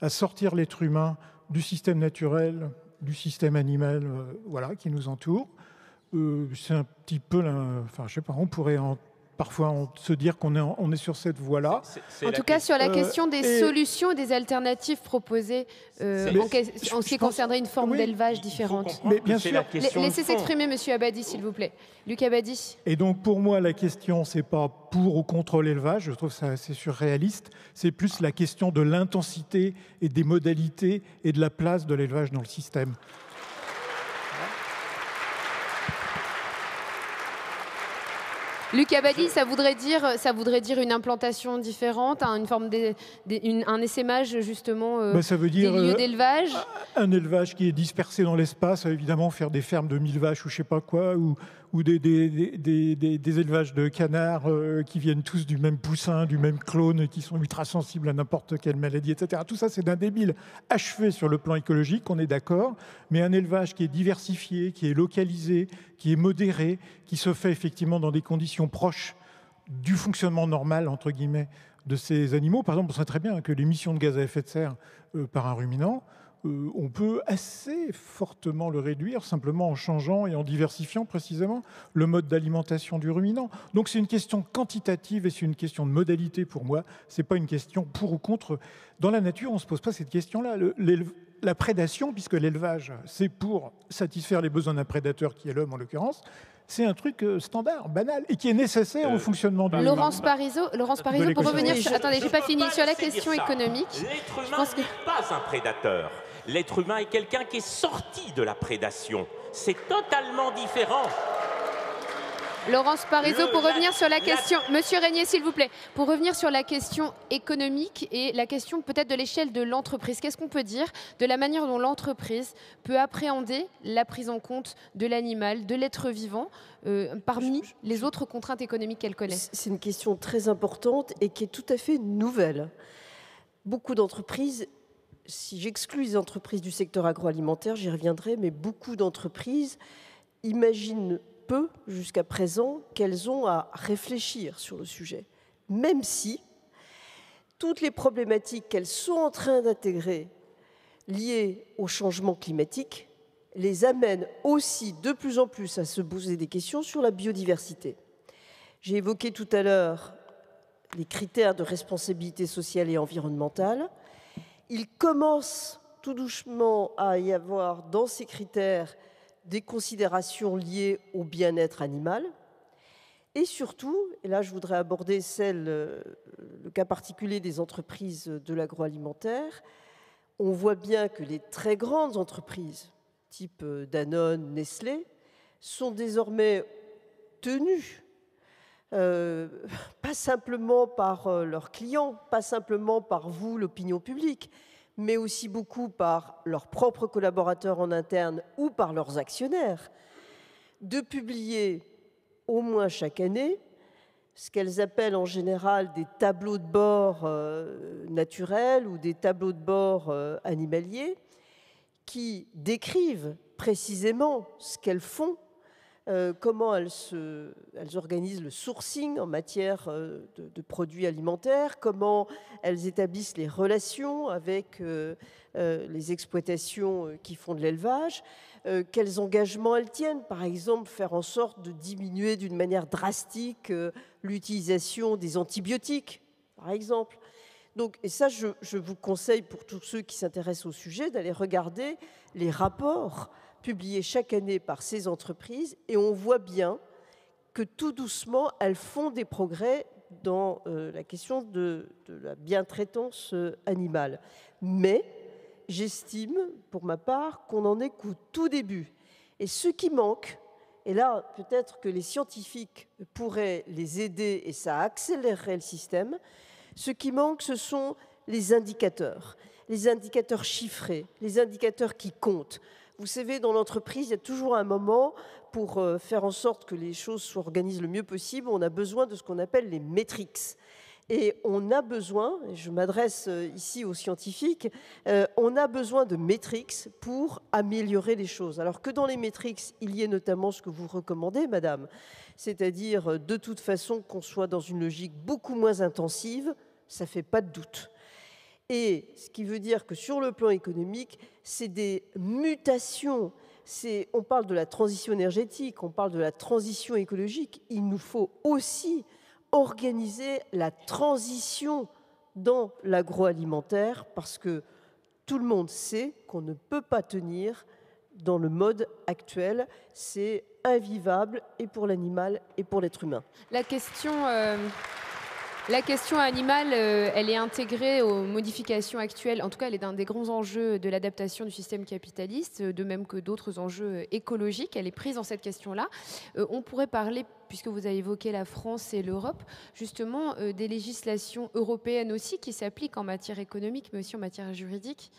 à sortir l'être humain du système naturel, du système animal voilà, qui nous entoure? C'est un petit peu, enfin je sais pas, on pourrait parfois se dire qu'on est sur cette voie-là. En tout cas, sur la question des solutions et des alternatives proposées en ce qui concernerait une forme d'élevage différente. Mais bien sûr. Laissez s'exprimer, Monsieur Abadie, s'il vous plaît. Luc Abadie. Et donc, pour moi, la question, c'est pas pour ou contre l'élevage, je trouve ça assez surréaliste, c'est plus la question de l'intensité et des modalités et de la place de l'élevage dans le système. Luc Abadie, ça voudrait dire une implantation différente, une forme un essaimage justement ça veut dire, des lieux d'élevage. Un élevage qui est dispersé dans l'espace, évidemment faire des fermes de 1000 vaches ou je sais pas quoi, ou des élevages de canards qui viennent tous du même poussin, du même clone, qui sont ultra sensibles à n'importe quelle maladie, etc. Tout ça, c'est d'un débile achevé sur le plan écologique, on est d'accord, mais un élevage qui est diversifié, qui est localisé, qui est modéré, qui se fait effectivement dans des conditions proches du fonctionnement normal, entre guillemets, de ces animaux. Par exemple, on sait très bien que l'émission de gaz à effet de serre par un ruminant, on peut assez fortement le réduire simplement en changeant et en diversifiant précisément le mode d'alimentation du ruminant. Donc c'est une question quantitative et c'est une question de modalité pour moi. Ce n'est pas une question pour ou contre. Dans la nature, on ne se pose pas cette question-là. La prédation, puisque l'élevage, c'est pour satisfaire les besoins d'un prédateur qui est l'homme en l'occurrence, c'est un truc standard, banal, et qui est nécessaire au fonctionnement du... Laurence Parisot, pour revenir sur... Attendez, j'ai pas fini. Sur la question économique... L'être humain n'est pas un prédateur. L'être humain est quelqu'un qui est sorti de la prédation. C'est totalement différent. Laurence Parisot, pour revenir sur la question... Monsieur Régnier, s'il vous plaît, pour revenir sur la question économique et la question peut-être de l'échelle de l'entreprise, qu'est-ce qu'on peut dire de la manière dont l'entreprise peut appréhender la prise en compte de l'animal, de l'être vivant, parmi les autres contraintes économiques qu'elle connaît? C'est une question très importante et qui est tout à fait nouvelle. Beaucoup d'entreprises, si j'exclus les entreprises du secteur agroalimentaire, j'y reviendrai, mais beaucoup d'entreprises imaginent peu, jusqu'à présent, qu'elles ont à réfléchir sur le sujet, même si toutes les problématiques qu'elles sont en train d'intégrer liées au changement climatique les amènent aussi de plus en plus à se poser des questions sur la biodiversité. J'ai évoqué tout à l'heure les critères de responsabilité sociale et environnementale. Il commence tout doucement à y avoir dans ces critères des considérations liées au bien-être animal. Et surtout, et là je voudrais aborder le cas particulier des entreprises de l'agroalimentaire, on voit bien que les très grandes entreprises, type Danone, Nestlé, sont désormais tenues, pas simplement par leurs clients, pas simplement par vous, l'opinion publique, mais aussi beaucoup par leurs propres collaborateurs en interne ou par leurs actionnaires, de publier au moins chaque année ce qu'elles appellent en général des tableaux de bord naturels ou des tableaux de bord animaliers qui décrivent précisément ce qu'elles font, comment elles organisent le sourcing en matière de produits alimentaires, comment elles établissent les relations avec les exploitations qui font de l'élevage, quels engagements elles tiennent, par exemple faire en sorte de diminuer d'une manière drastique l'utilisation des antibiotiques, par exemple. Donc, et ça, je vous conseille, pour tous ceux qui s'intéressent au sujet, d'aller regarder les rapports publiés chaque année par ces entreprises, et on voit bien que tout doucement, elles font des progrès dans la question de la bientraitance animale. Mais j'estime, pour ma part, qu'on en est qu'au tout début. Et ce qui manque, et là, peut-être que les scientifiques pourraient les aider et ça accélérerait le système, ce qui manque, ce sont les indicateurs chiffrés, les indicateurs qui comptent. Vous savez, dans l'entreprise, il y a toujours un moment, pour faire en sorte que les choses soient organisées le mieux possible, on a besoin de ce qu'on appelle les métriques. Et on a besoin, et je m'adresse ici aux scientifiques, on a besoin de métriques pour améliorer les choses. Alors que dans les métriques, il y ait notamment ce que vous recommandez, madame, c'est-à-dire de toute façon qu'on soit dans une logique beaucoup moins intensive, ça ne fait pas de doute. Et ce qui veut dire que sur le plan économique, c'est des mutations. On parle de la transition énergétique, on parle de la transition écologique. Il nous faut aussi organiser la transition dans l'agroalimentaire parce que tout le monde sait qu'on ne peut pas tenir dans le mode actuel. C'est invivable et pour l'animal et pour l'être humain. La question animale, elle est intégrée aux modifications actuelles. En tout cas, elle est un des grands enjeux de l'adaptation du système capitaliste, de même que d'autres enjeux écologiques. Elle est prise dans cette question-là. On pourrait parler, puisque vous avez évoqué la France et l'Europe, justement des législations européennes aussi qui s'appliquent en matière économique, mais aussi en matière juridique,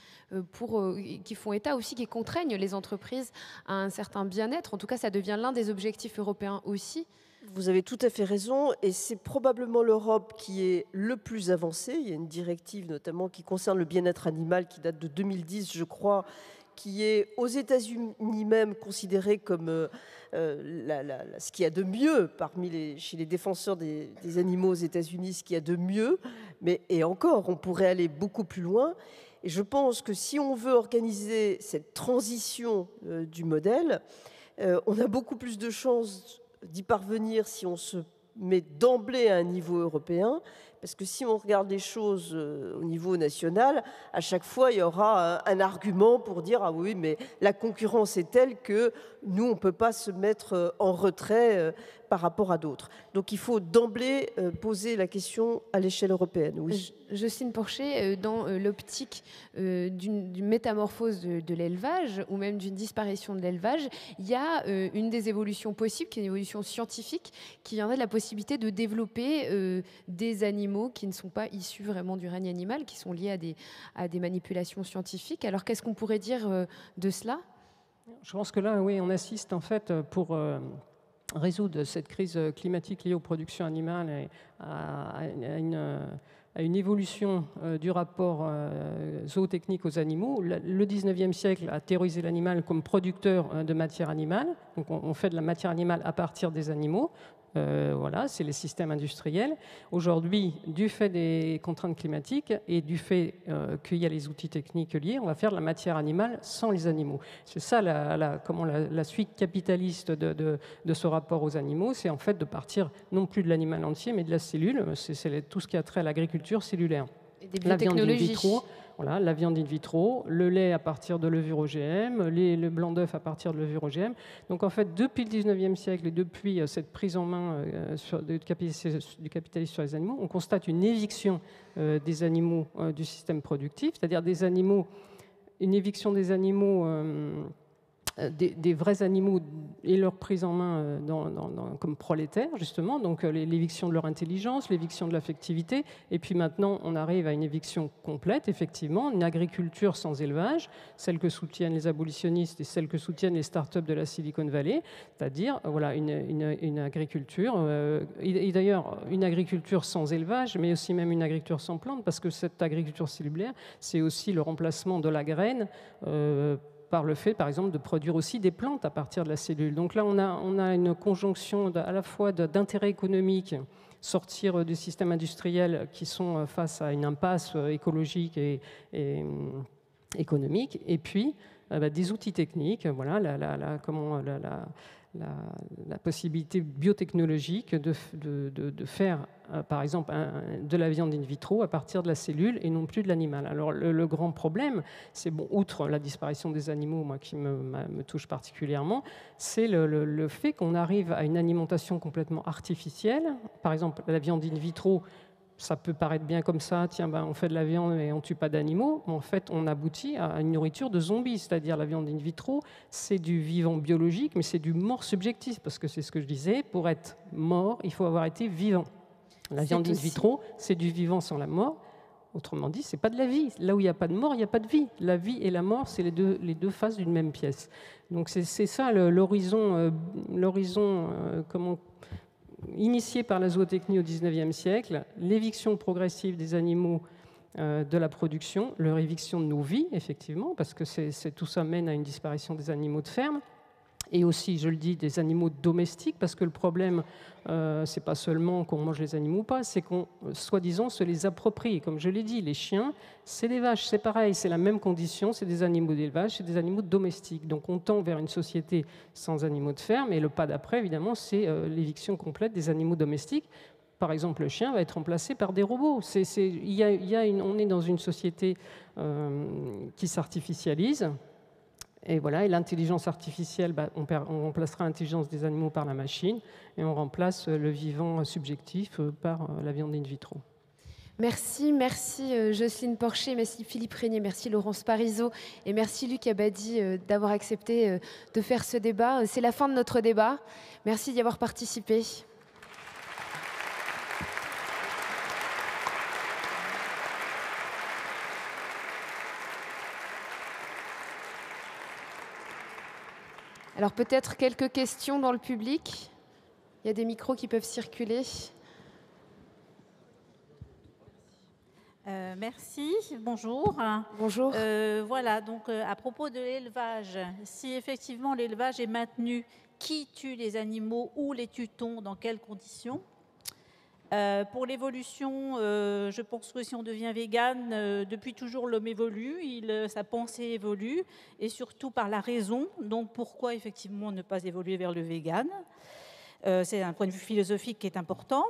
qui font état aussi, qui contraignent les entreprises à un certain bien-être. En tout cas, ça devient l'un des objectifs européens aussi. Vous avez tout à fait raison, et c'est probablement l'Europe qui est le plus avancée. Il y a une directive notamment qui concerne le bien-être animal qui date de 2010, je crois, qui est aux États-Unis même considérée comme ce qu'il y a de mieux chez les défenseurs des animaux aux États-Unis, ce qu'il y a de mieux. Et encore, on pourrait aller beaucoup plus loin. Et je pense que si on veut organiser cette transition du modèle, on a beaucoup plus de chances d'y parvenir si on se met d'emblée à un niveau européen, parce que si on regarde les choses au niveau national, à chaque fois, il y aura un argument pour dire « Ah oui, mais la concurrence est telle que nous, on ne peut pas se mettre en retrait par rapport à d'autres. » Donc il faut d'emblée poser la question à l'échelle européenne. Oui. Jocelyne Porcher, dans l'optique d'une métamorphose de l'élevage ou même d'une disparition de l'élevage, il y a une des évolutions possibles, qui est une évolution scientifique, qui viendrait de la possibilité de développer des animaux qui ne sont pas issus vraiment du règne animal, qui sont liés à des manipulations scientifiques. Alors qu'est-ce qu'on pourrait dire de cela ? Je pense que là, oui, on assiste en fait pour résoudre cette crise climatique liée aux productions animales et à une évolution du rapport zootechnique aux animaux. Le 19e siècle a théorisé l'animal comme producteur de matière animale. Donc on fait de la matière animale à partir des animaux. Voilà, c'est les systèmes industriels. Aujourd'hui, du fait des contraintes climatiques et du fait qu'il y a les outils techniques liés, on va faire de la matière animale sans les animaux. C'est ça la suite capitaliste de ce rapport aux animaux, c'est en fait de partir non plus de l'animal entier, mais de la cellule. C'est tout ce qui a trait à l'agriculture cellulaire. Et des biotechnologies. Voilà, la viande in vitro, le lait à partir de levure OGM, le blanc d'œuf à partir de levure OGM. Donc en fait, depuis le 19e siècle et depuis cette prise en main du capitalisme sur les animaux, on constate une éviction des animaux du système productif, c'est-à-dire une éviction des animaux, des vrais animaux et leur prise en main comme prolétaires, justement, donc l'éviction de leur intelligence, l'éviction de l'affectivité, et puis maintenant on arrive à une éviction complète, effectivement, une agriculture sans élevage, celle que soutiennent les abolitionnistes et celle que soutiennent les startups de la Silicon Valley, c'est-à-dire voilà, une agriculture, et d'ailleurs une agriculture sans élevage, mais aussi même une agriculture sans plantes, parce que cette agriculture cellulaire, c'est aussi le remplacement de la graine par le fait, par exemple, de produire aussi des plantes à partir de la cellule. Donc là, on a une conjonction à la fois d'intérêts économiques, sortir du système industriel qui sont face à une impasse écologique et économiques, et puis des outils techniques, voilà, la possibilité biotechnologique de faire, par exemple, de la viande in vitro à partir de la cellule et non plus de l'animal. Alors le grand problème, c'est, bon, outre la disparition des animaux, moi, qui me touche particulièrement, c'est le fait qu'on arrive à une alimentation complètement artificielle. Par exemple, la viande in vitro, ça peut paraître bien comme ça, tiens, on fait de la viande et on ne tue pas d'animaux, mais en fait, on aboutit à une nourriture de zombies, c'est-à-dire la viande in vitro, c'est du vivant biologique, mais c'est du mort subjectif, parce que c'est ce que je disais, pour être mort, il faut avoir été vivant. La viande in vitro, c'est du vivant sans la mort, autrement dit, c'est pas de la vie. Là où il n'y a pas de mort, il n'y a pas de vie. La vie et la mort, c'est les deux faces d'une même pièce. Donc c'est ça l'horizon, initié par la zootechnie au XIXe siècle, l'éviction progressive des animaux de la production, leur éviction de nos vies, effectivement, parce que tout ça mène à une disparition des animaux de ferme, et aussi, je le dis, des animaux domestiques, parce que le problème, c'est pas seulement qu'on mange les animaux ou pas, c'est qu'on, soi-disant, se les approprie. Comme je l'ai dit, les chiens, c'est des vaches, c'est pareil, c'est la même condition, c'est des animaux d'élevage, c'est des animaux domestiques. Donc on tend vers une société sans animaux de ferme, et le pas d'après, évidemment, c'est l'éviction complète des animaux domestiques. Par exemple, le chien va être remplacé par des robots. On est dans une société qui s'artificialise. Et voilà, et l'intelligence artificielle, on remplacera l'intelligence des animaux par la machine, et on remplace le vivant subjectif par la viande in vitro. Merci Jocelyne Porcher, merci Philippe Régnier, merci Laurence Parisot et merci Luc Abadi d'avoir accepté de faire ce débat. C'est la fin de notre débat. Merci d'y avoir participé. Alors peut-être quelques questions dans le public. Il y a des micros qui peuvent circuler. Merci, bonjour. Bonjour. Voilà, donc à propos de l'élevage, si effectivement l'élevage est maintenu, qui tue les animaux, où les tue-t-on, dans quelles conditions ? Pour l'évolution, je pense que si on devient végane, depuis toujours l'homme évolue, sa pensée évolue, et surtout par la raison. Donc pourquoi effectivement ne pas évoluer vers le végane ? C'est un point de vue philosophique qui est important.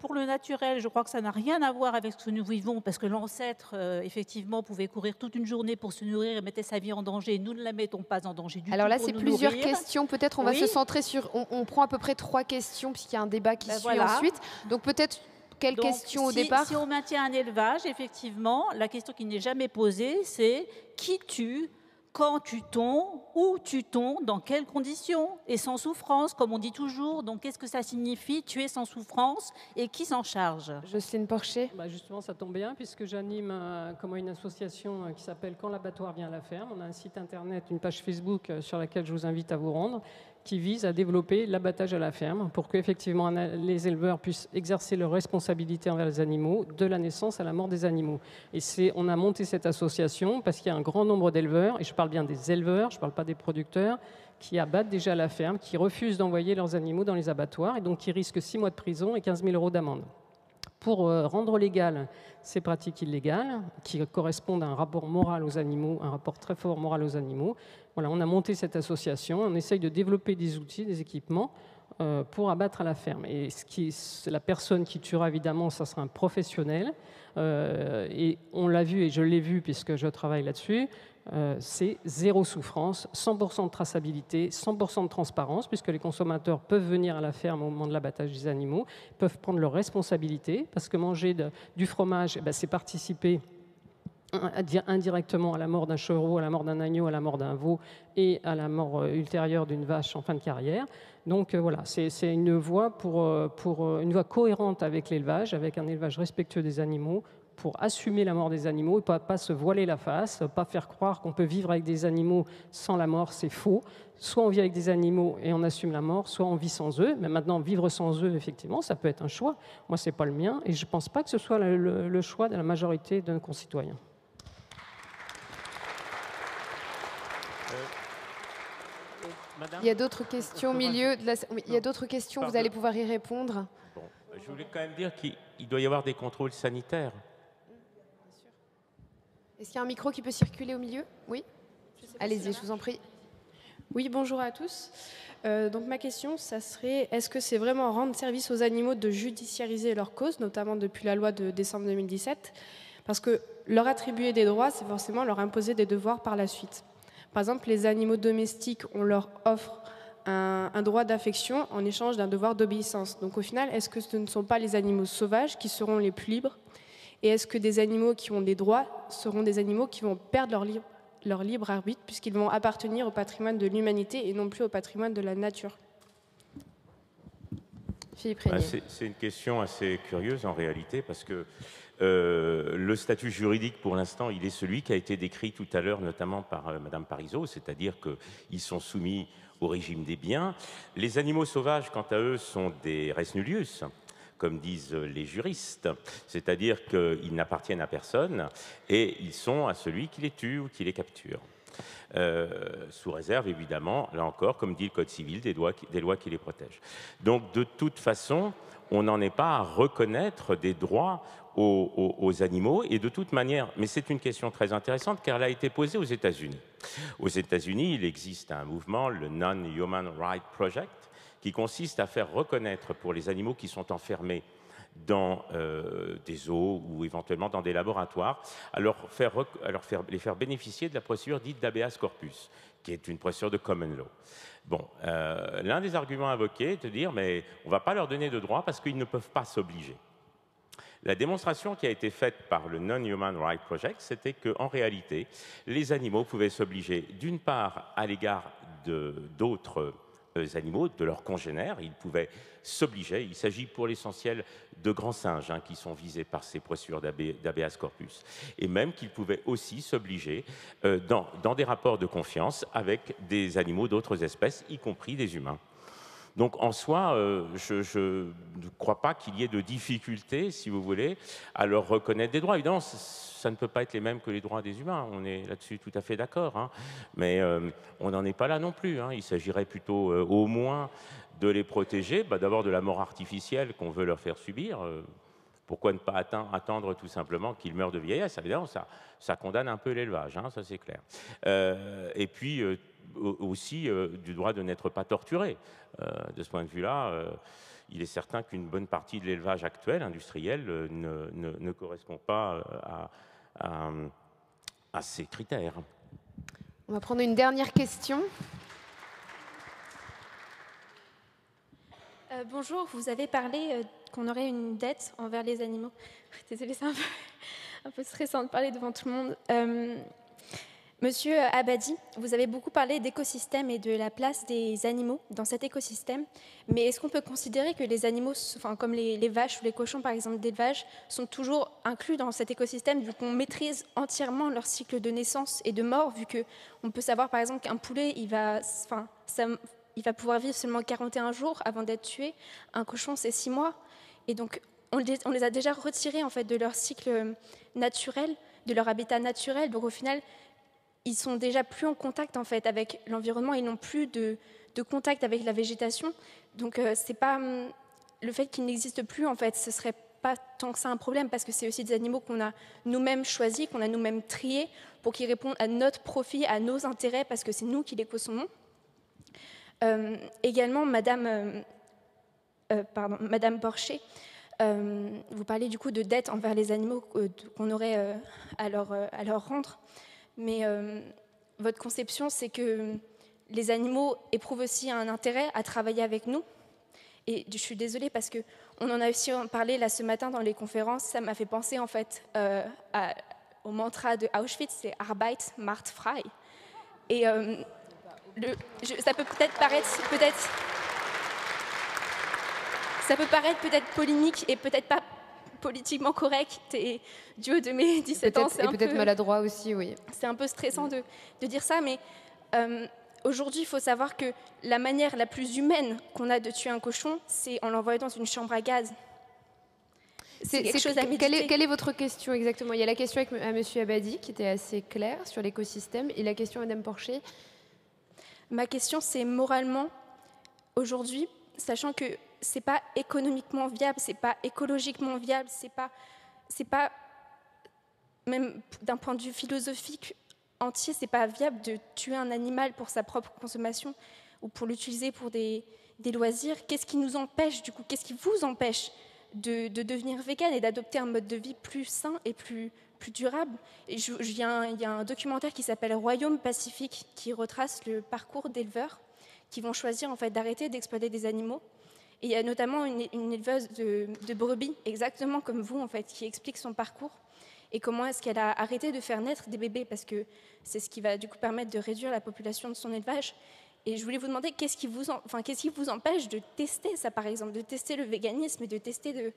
Pour le naturel, je crois que ça n'a rien à voir avec ce que nous vivons, parce que l'ancêtre, effectivement, pouvait courir toute une journée pour se nourrir et mettait sa vie en danger. Nous ne la mettons pas en danger du tout. Alors là, c'est plusieurs nourrir. questions. Peut-être on va se centrer sur... On prend à peu près 3 questions, puisqu'il y a un débat qui suit ensuite. Donc peut-être quelles questions au départ ? Si on maintient un élevage, effectivement, la question qui n'est jamais posée, c'est qui tue ? Quand tue-t-on ? Où tue-t-on ? Dans quelles conditions ? Et sans souffrance, comme on dit toujours. Donc, qu'est-ce que ça signifie, tuer sans souffrance ? Et qui s'en charge ? Jocelyne Porcher. Justement, ça tombe bien, puisque j'anime une association qui s'appelle « Quand l'abattoir vient à la ferme ». On a un site internet, une page Facebook sur laquelle je vous invite à vous rendre, qui vise à développer l'abattage à la ferme pour qu'effectivement les éleveurs puissent exercer leurs responsabilités envers les animaux, de la naissance à la mort des animaux. Et on a monté cette association parce qu'il y a un grand nombre d'éleveurs, et je parle bien des éleveurs, je ne parle pas des producteurs, qui abattent déjà à la ferme, qui refusent d'envoyer leurs animaux dans les abattoirs et donc qui risquent 6 mois de prison et 15 000 € d'amende. Pour rendre légales ces pratiques illégales, qui correspondent à un rapport moral aux animaux, un rapport très fort moral aux animaux, voilà, on a monté cette association, on essaye de développer des outils, des équipements pour abattre à la ferme. Et la personne qui tuera, évidemment, ça sera un professionnel. Et on l'a vu, et je l'ai vu puisque je travaille là-dessus, c'est 0 souffrance, 100% de traçabilité, 100% de transparence, puisque les consommateurs peuvent venir à la ferme au moment de l'abattage des animaux, peuvent prendre leurs responsabilités, parce que manger du fromage, c'est participer indirectement à la mort d'un chevreau, à la mort d'un agneau, à la mort d'un veau et à la mort ultérieure d'une vache en fin de carrière. Donc voilà, c'est une voie une voie cohérente avec l'élevage, avec un élevage respectueux des animaux, pour assumer la mort des animaux et pas se voiler la face, pas faire croire qu'on peut vivre avec des animaux sans la mort, c'est faux. Soit on vit avec des animaux et on assume la mort, soit on vit sans eux. Mais maintenant, vivre sans eux, effectivement, ça peut être un choix. Moi, ce n'est pas le mien et je ne pense pas que ce soit le choix de la majorité de nos concitoyens. Il y a d'autres questions au milieu de la... Oui, il y a d'autres questions, vous allez pouvoir y répondre. Bon, je voulais quand même dire qu'il doit y avoir des contrôles sanitaires. Est-ce qu'il y a un micro qui peut circuler au milieu? Oui. Allez-y, je vous en prie. Oui, bonjour à tous. Donc ma question, ça serait, est-ce que c'est vraiment rendre service aux animaux de judiciariser leur cause, notamment depuis la loi de décembre 2017? Parce que leur attribuer des droits, c'est forcément leur imposer des devoirs par la suite. Par exemple, les animaux domestiques, on leur offre un droit d'affection en échange d'un devoir d'obéissance. Donc au final, est-ce que ce ne sont pas les animaux sauvages qui seront les plus libres? Et est-ce que des animaux qui ont des droits seront des animaux qui vont perdre leur libre arbitre puisqu'ils vont appartenir au patrimoine de l'humanité et non plus au patrimoine de la nature? Philippe Régnier. C'est une question assez curieuse en réalité parce que le statut juridique pour l'instant, il est celui qui a été décrit tout à l'heure notamment par Madame Parisot, c'est-à-dire qu'ils sont soumis au régime des biens. Les animaux sauvages, quant à eux, sont des res nullius, comme disent les juristes, c'est-à-dire qu'ils n'appartiennent à personne et ils sont à celui qui les tue ou qui les capture. Sous réserve, évidemment, là encore, comme dit le Code civil, des lois qui les protègent. Donc, de toute façon, on n'en est pas à reconnaître des droits aux animaux, et de toute manière, mais c'est une question très intéressante car elle a été posée aux États-Unis. Aux États-Unis, il existe un mouvement, le Non-Human Rights Project, qui consiste à faire reconnaître pour les animaux qui sont enfermés dans des zoos ou éventuellement dans des laboratoires, les faire bénéficier de la procédure dite d'habeas corpus, qui est une procédure de common law. Bon, l'un des arguments invoqués est de dire mais on ne va pas leur donner de droits parce qu'ils ne peuvent pas s'obliger. La démonstration qui a été faite par le Non-Human Rights Project, c'était qu'en réalité, les animaux pouvaient s'obliger d'une part à l'égard d'autres animaux, de leurs congénères, ils pouvaient s'obliger, il s'agit pour l'essentiel de grands singes qui sont visés par ces procédures d'habeas corpus, et même qu'ils pouvaient aussi s'obliger dans des rapports de confiance avec des animaux d'autres espèces, y compris des humains. Donc en soi, je ne crois pas qu'il y ait de difficulté, si vous voulez, à leur reconnaître des droits. Évidemment, ça ne peut pas être les mêmes que les droits des humains, on est là-dessus tout à fait d'accord, mais on n'en est pas là non plus. Il s'agirait plutôt au moins de les protéger, d'abord de la mort artificielle qu'on veut leur faire subir. Pourquoi ne pas attendre tout simplement qu'ils meurent de vieillesse? Évidemment, ça condamne un peu l'élevage, ça c'est clair. Et puis aussi du droit de n'être pas torturé. De ce point de vue-là, il est certain qu'une bonne partie de l'élevage actuel, industriel, ne correspond pas à ces critères. On va prendre une dernière question. Bonjour, vous avez parlé qu'on aurait une dette envers les animaux. Désolée, c'est un peu stressant de parler devant tout le monde. Monsieur Abadi, vous avez beaucoup parlé d'écosystème et de la place des animaux dans cet écosystème, mais est-ce qu'on peut considérer que les animaux, comme les vaches ou les cochons par exemple d'élevage, sont toujours inclus dans cet écosystème vu qu'on maîtrise entièrement leur cycle de naissance et de mort, vu qu'on peut savoir par exemple qu'un poulet, il va pouvoir vivre seulement 41 jours avant d'être tué, un cochon c'est 6 mois, et donc on les a déjà retirés en fait, de leur cycle naturel, de leur habitat naturel, donc au final, ils sont déjà plus en contact en fait avec l'environnement, ils n'ont plus de contact avec la végétation. Donc c'est pas le fait qu'ils n'existent plus en fait, ce serait pas tant que ça un problème parce que c'est aussi des animaux qu'on a nous-mêmes choisis, qu'on a nous-mêmes triés pour qu'ils répondent à notre profit, à nos intérêts parce que c'est nous qui les causons. Également, Madame Porcher, vous parlez du coup de dette envers les animaux qu'on aurait à leur rendre. Mais votre conception, c'est que les animaux éprouvent aussi un intérêt à travailler avec nous. Et je suis désolée parce qu'on en a aussi parlé là ce matin dans les conférences. Ça m'a fait penser en fait au mantra de Auschwitz, c'est Arbeit macht frei. Et ça peut peut-être paraître polémique et peut-être pas politiquement correct et du haut de mes 17 ans. Et peut-être maladroit aussi, oui. C'est un peu stressant de dire ça, mais aujourd'hui, il faut savoir que la manière la plus humaine qu'on a de tuer un cochon, c'est en l'envoyant dans une chambre à gaz. C'est quelque chose à méditer. Quelle est votre question exactement? Il y a la question à M. Abadi qui était assez claire sur l'écosystème et la question à Mme Porcher. Ma question, c'est moralement, aujourd'hui, sachant que c'est pas économiquement viable, c'est pas écologiquement viable, c'est pas même d'un point de vue philosophique entier, c'est pas viable de tuer un animal pour sa propre consommation ou pour l'utiliser pour des loisirs. Qu'est-ce qui nous empêche, du coup, qu'est-ce qui vous empêche de devenir vegan et d'adopter un mode de vie plus sain et plus durable? Et il y a un documentaire qui s'appelle Royaume Pacifique qui retrace le parcours d'éleveurs qui vont choisir en fait d'arrêter d'exploiter des animaux. Et il y a notamment une éleveuse de brebis, exactement comme vous en fait, qui explique son parcours et comment est-ce qu'elle a arrêté de faire naître des bébés, parce que c'est ce qui va du coup permettre de réduire la population de son élevage. Et je voulais vous demander, qu'est-ce qui vous empêche de tester ça, par exemple, de tester le véganisme et de tester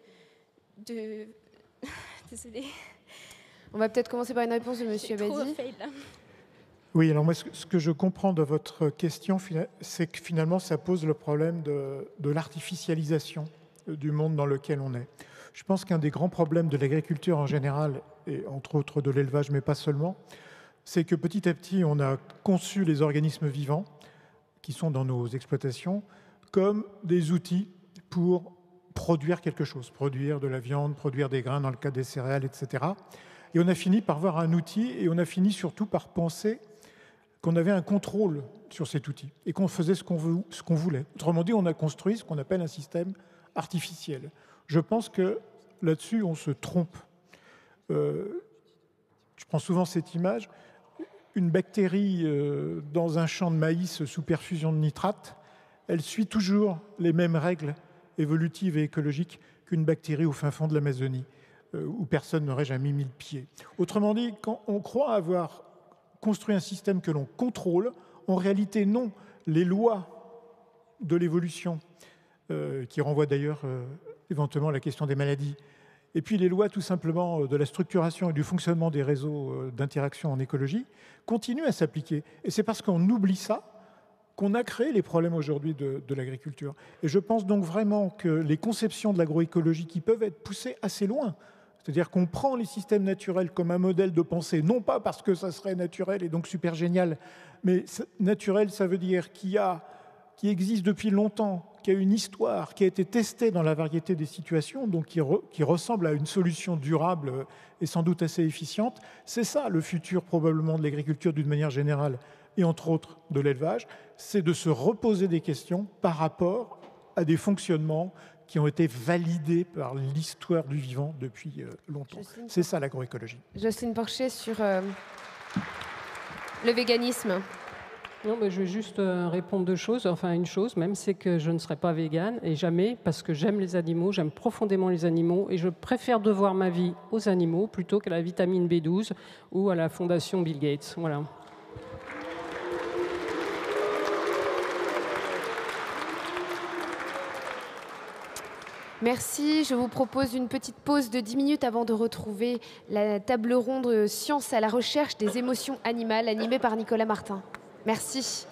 Désolée. On va peut-être commencer par une réponse de M. Abadi. Oui, alors moi, ce que je comprends de votre question, c'est que finalement, ça pose le problème de l'artificialisation du monde dans lequel on est. Je pense qu'un des grands problèmes de l'agriculture en général, et entre autres de l'élevage, mais pas seulement, c'est que petit à petit, on a conçu les organismes vivants qui sont dans nos exploitations comme des outils pour produire quelque chose, produire de la viande, produire des grains dans le cas des céréales, etc. Et on a fini par voir un outil et on a fini surtout par penser qu'on avait un contrôle sur cet outil et qu'on faisait ce qu'on voulait. Autrement dit, on a construit ce qu'on appelle un système artificiel. Je pense que là-dessus, on se trompe. Je prends souvent cette image. Une bactérie dans un champ de maïs sous perfusion de nitrate, elle suit toujours les mêmes règles évolutives et écologiques qu'une bactérie au fin fond de l'Amazonie, où personne n'aurait jamais mis le pied. Autrement dit, quand on croit avoir construit un système que l'on contrôle, en réalité non. Les lois de l'évolution, qui renvoient d'ailleurs éventuellement à la question des maladies, et puis les lois tout simplement de la structuration et du fonctionnement des réseaux d'interaction en écologie, continuent à s'appliquer. Et c'est parce qu'on oublie ça qu'on a créé les problèmes aujourd'hui de l'agriculture. Et je pense donc vraiment que les conceptions de l'agroécologie qui peuvent être poussées assez loin, c'est-à-dire qu'on prend les systèmes naturels comme un modèle de pensée, non pas parce que ça serait naturel et donc super génial, mais naturel, ça veut dire qui existe depuis longtemps, qui a une histoire, qui a été testée dans la variété des situations, donc qui ressemble à une solution durable et sans doute assez efficiente. C'est ça le futur probablement de l'agriculture d'une manière générale, et entre autres de l'élevage, c'est de se reposer des questions par rapport à des fonctionnements qui ont été validés par l'histoire du vivant depuis longtemps. C'est ça l'agroécologie. Jocelyne Porcher sur le véganisme. Non, mais je vais juste répondre deux choses. Enfin, une chose même, c'est que je ne serai pas végane, et jamais, parce que j'aime les animaux, j'aime profondément les animaux, et je préfère devoir ma vie aux animaux plutôt qu'à la vitamine B12 ou à la fondation Bill Gates. Voilà. Merci. Je vous propose une petite pause de 10 minutes avant de retrouver la table ronde Science à la recherche des émotions animales animée par Nicolas Martin. Merci.